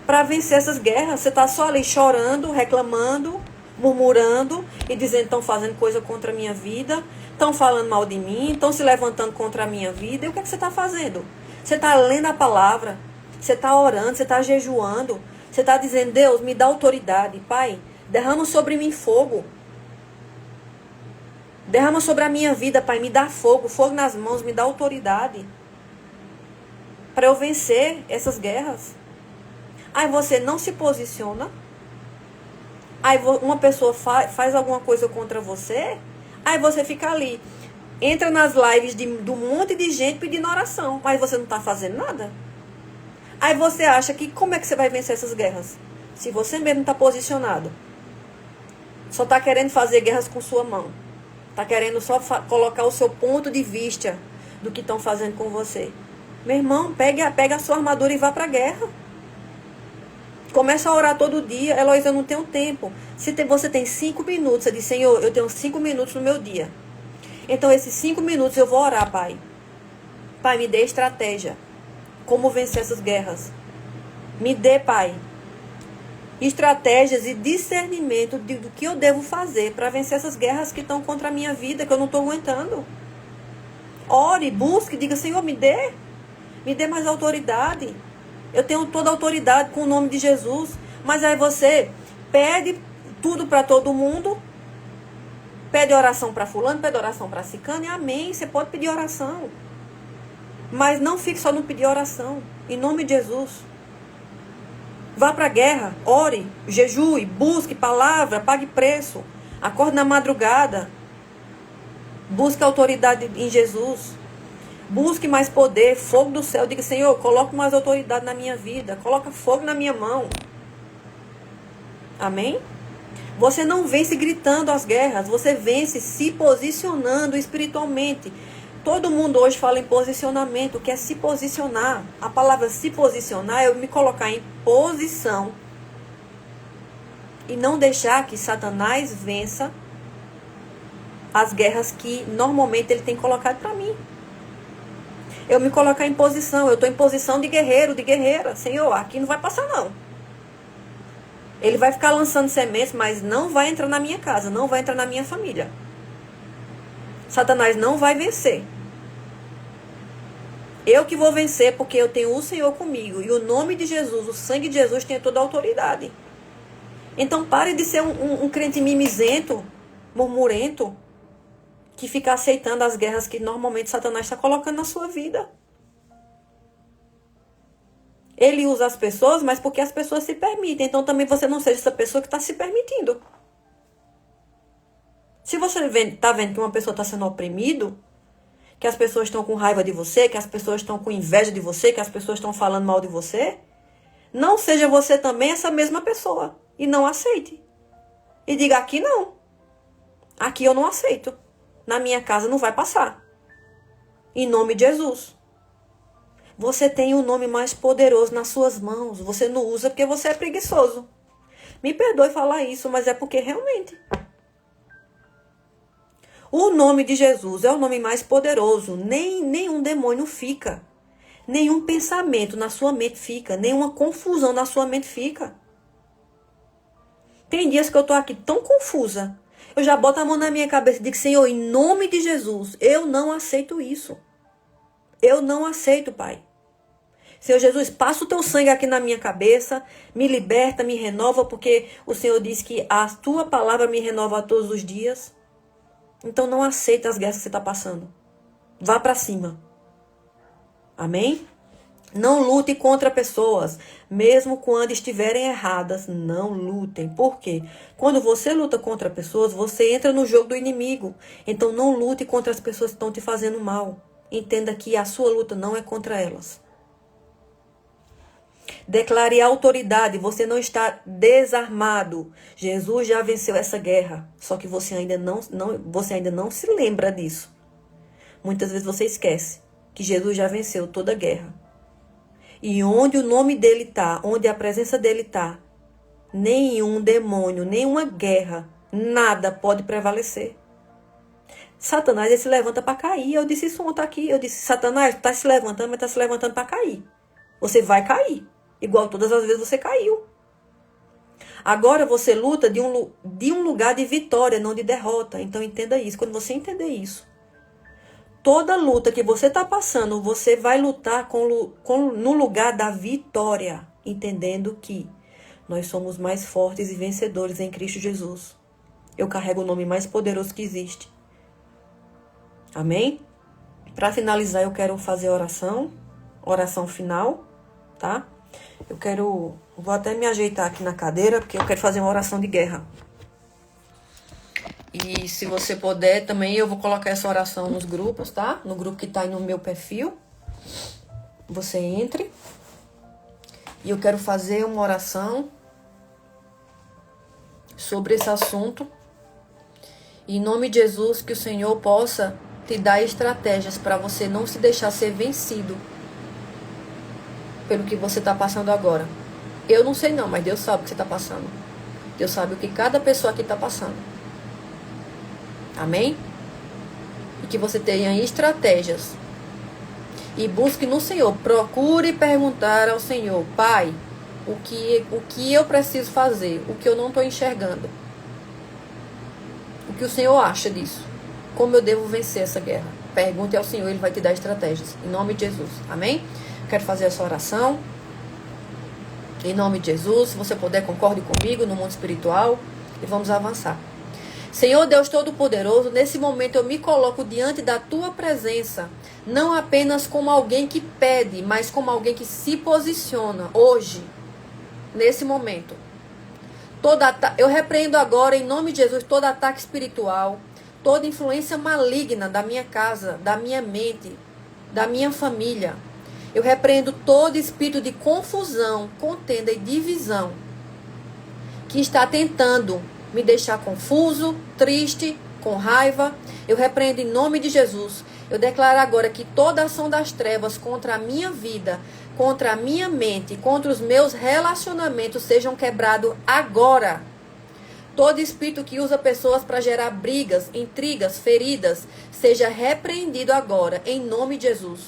para vencer essas guerras? Você está só ali chorando, reclamando, murmurando e dizendo: estão fazendo coisa contra a minha vida, estão falando mal de mim, estão se levantando contra a minha vida. E o que é que você está fazendo? Você está lendo a palavra, você está orando, você está jejuando, você está dizendo: Deus, me dá autoridade. Pai, derrama sobre mim fogo. Derrama sobre a minha vida, Pai, me dá fogo nas mãos, me dá autoridade para eu vencer essas guerras. Aí você não se posiciona. Aí uma pessoa faz alguma coisa contra você. Aí você fica ali. Entra nas lives do monte de gente pedindo oração. Mas você não está fazendo nada. Aí você acha que como é que você vai vencer essas guerras? Se você mesmo está posicionado. Só está querendo fazer guerras com sua mão. Está querendo só colocar o seu ponto de vista do que estão fazendo com você. Meu irmão, pega a sua armadura e vá para a guerra. Começa a orar todo dia. Heloísa, eu não tenho tempo. Você tem 5 minutos. Você diz: Senhor, eu tenho 5 minutos no meu dia. Então, esses 5 minutos eu vou orar, Pai. Pai, me dê estratégia. Como vencer essas guerras. Me dê, Pai. estratégias e discernimento do que eu devo fazer para vencer essas guerras que estão contra a minha vida, que eu não estou aguentando. Ore, busque, diga, Senhor, me dê mais autoridade. Eu tenho toda a autoridade com o nome de Jesus. Mas aí você pede tudo para todo mundo, pede oração para fulano, pede oração para ciclano, e amém, você pode pedir oração. Mas não fique só no pedir oração, em nome de Jesus. Vá para a guerra, ore, jejue, busque palavra, pague preço. Acorde na madrugada. Busque autoridade em Jesus. Busque mais poder, fogo do céu. Diga, Senhor, coloque mais autoridade na minha vida. Coloca fogo na minha mão. Amém? Você não vence gritando as guerras. Você vence se posicionando espiritualmente. Todo mundo hoje fala em posicionamento, que é se posicionar. A palavra se posicionar é eu me colocar em posição e não deixar que Satanás vença as guerras que normalmente ele tem colocado para mim. Eu me colocar em posição, eu estou em posição de guerreiro, de guerreira. Senhor, aqui não vai passar não. Ele vai ficar lançando sementes, mas não vai entrar na minha casa, não vai entrar na minha família. Satanás não vai vencer. Eu que vou vencer porque eu tenho o Senhor comigo. E o nome de Jesus, o sangue de Jesus tem toda a autoridade. Então pare de ser um crente mimizento, murmurento, que fica aceitando as guerras que normalmente Satanás está colocando na sua vida. Ele usa as pessoas, mas porque as pessoas se permitem. Então também você não seja essa pessoa que está se permitindo. Se você está vendo que uma pessoa está sendo oprimido, que as pessoas estão com raiva de você, que as pessoas estão com inveja de você, que as pessoas estão falando mal de você, não seja você também essa mesma pessoa. E não aceite. E diga, aqui não. Aqui eu não aceito. Na minha casa não vai passar. Em nome de Jesus. Você tem o nome mais poderoso nas suas mãos. Você não usa porque você é preguiçoso. Me perdoe falar isso, mas é porque realmente. O nome de Jesus é o nome mais poderoso. Nenhum demônio fica. Nenhum pensamento na sua mente fica. Nenhuma confusão na sua mente fica. Tem dias que eu estou aqui tão confusa. Eu já boto a mão na minha cabeça e digo, Senhor, em nome de Jesus, eu não aceito isso. Eu não aceito, Pai. Senhor Jesus, passa o teu sangue aqui na minha cabeça, me liberta, me renova, porque o Senhor diz que a tua palavra me renova todos os dias. Então não aceita as guerras que você está passando. Vá para cima. Amém? Não lute contra pessoas, mesmo quando estiverem erradas, não lutem. Por quê? Quando você luta contra pessoas, você entra no jogo do inimigo. Então não lute contra as pessoas que estão te fazendo mal. Entenda que a sua luta não é contra elas. Declare autoridade, você não está desarmado. Jesus já venceu essa guerra, só que você ainda não se lembra disso. Muitas vezes você esquece que Jesus já venceu toda a guerra. E onde o nome dele está, onde a presença dele está, nenhum demônio, nenhuma guerra, nada pode prevalecer. Satanás, ele se levanta para cair. Eu disse isso ontem aqui. Eu disse, Satanás, está se levantando, mas está se levantando para cair. Você vai cair. Igual todas as vezes você caiu. Agora você luta de um lugar de vitória, não de derrota. Então entenda isso. Quando você entender isso, toda luta que você está passando, você vai lutar no lugar da vitória. Entendendo que nós somos mais fortes e vencedores em Cristo Jesus. Eu carrego o nome mais poderoso que existe. Amém? Para finalizar, eu quero fazer oração final, tá? Vou até me ajeitar aqui na cadeira, porque eu quero fazer uma oração de guerra. E se você puder, também eu vou colocar essa oração nos grupos, tá? No grupo que tá aí no meu perfil. Você entre. E eu quero fazer uma oração sobre esse assunto. E em nome de Jesus, que o Senhor possa te dar estratégias para você não se deixar ser vencido pelo que você está passando agora. Eu não sei não, mas Deus sabe o que você está passando. Deus sabe o que cada pessoa aqui está passando. Amém? E que você tenha estratégias. E busque no Senhor. Procure perguntar ao Senhor, Pai, o que eu preciso fazer, o que eu não estou enxergando. O que o Senhor acha disso? Como eu devo vencer essa guerra? Pergunte ao Senhor, Ele vai te dar estratégias. Em nome de Jesus. Amém? Quero fazer essa oração. Em nome de Jesus. Se você puder, concorde comigo no mundo espiritual. E vamos avançar. Senhor Deus Todo-Poderoso, nesse momento eu me coloco diante da Tua presença. Não apenas como alguém que pede, mas como alguém que se posiciona hoje. Nesse momento. Eu repreendo agora, em nome de Jesus, todo ataque espiritual, toda influência maligna da minha casa, da minha mente, da minha família. Eu repreendo todo espírito de confusão, contenda e divisão que está tentando me deixar confuso, triste, com raiva. Eu repreendo em nome de Jesus. Eu declaro agora que toda ação das trevas contra a minha vida, contra a minha mente, contra os meus relacionamentos sejam quebrados agora. Todo espírito que usa pessoas para gerar brigas, intrigas, feridas, seja repreendido agora, em nome de Jesus.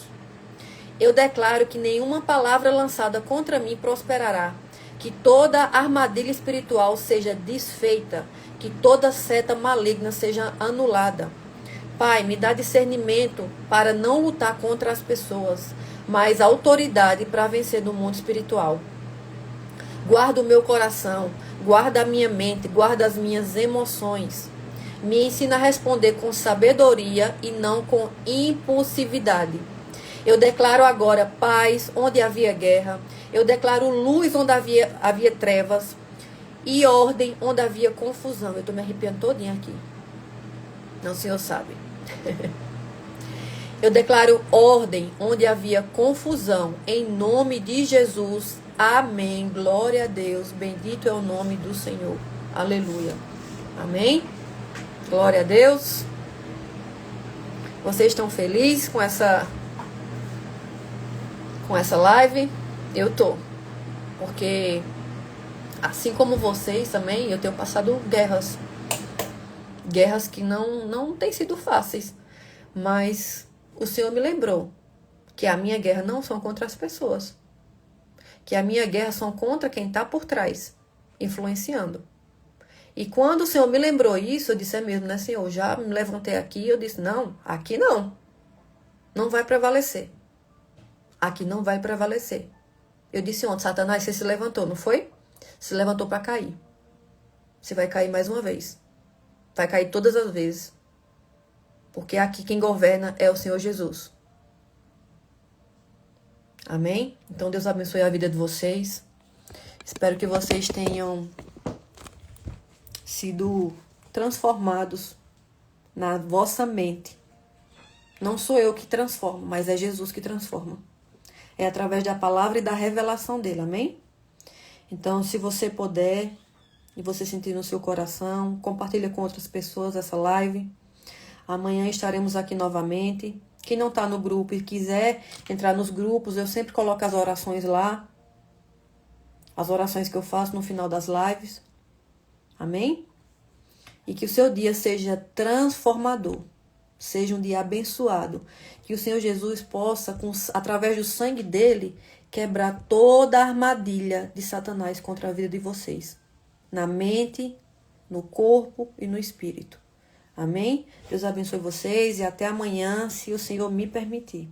Eu declaro que nenhuma palavra lançada contra mim prosperará. Que toda armadilha espiritual seja desfeita. Que toda seta maligna seja anulada. Pai, me dá discernimento para não lutar contra as pessoas, mas autoridade para vencer no mundo espiritual. Guarda o meu coração, guarda a minha mente, guarda as minhas emoções. Me ensina a responder com sabedoria e não com impulsividade. Eu declaro agora paz onde havia guerra. Eu declaro luz onde havia trevas. E ordem onde havia confusão. Eu estou me arrepiando todinha aqui. Não, o Senhor sabe. Eu declaro ordem onde havia confusão. Em nome de Jesus. Amém. Glória a Deus. Bendito é o nome do Senhor. Aleluia. Amém. Glória a Deus. Vocês estão felizes com essa live? Eu tô. Porque assim como vocês também, eu tenho passado guerras. Guerras que não têm sido fáceis. Mas o Senhor me lembrou que a minha guerra não são contra as pessoas. Que a minha guerra são contra quem está por trás, influenciando. E quando o Senhor me lembrou isso, eu disse, é mesmo, né, Senhor? Já me levantei aqui, eu disse, não, aqui não. Não vai prevalecer. Aqui não vai prevalecer. Eu disse ontem, Satanás, você se levantou, não foi? Se levantou para cair. Você vai cair mais uma vez. Vai cair todas as vezes. Porque aqui quem governa é o Senhor Jesus. Amém? Então Deus abençoe a vida de vocês. Espero que vocês tenham sido transformados na vossa mente. Não sou eu que transformo, mas é Jesus que transforma. É através da palavra e da revelação dele, amém? Então, se você puder e você sentir no seu coração, compartilha com outras pessoas essa live. Amanhã estaremos aqui novamente. Quem não está no grupo e quiser entrar nos grupos, eu sempre coloco as orações lá. As orações que eu faço no final das lives. Amém? E que o seu dia seja transformador. Seja um dia abençoado. Que o Senhor Jesus possa, através do sangue dele, quebrar toda a armadilha de Satanás contra a vida de vocês. Na mente, no corpo e no espírito. Amém? Deus abençoe vocês e até amanhã, se o Senhor me permitir.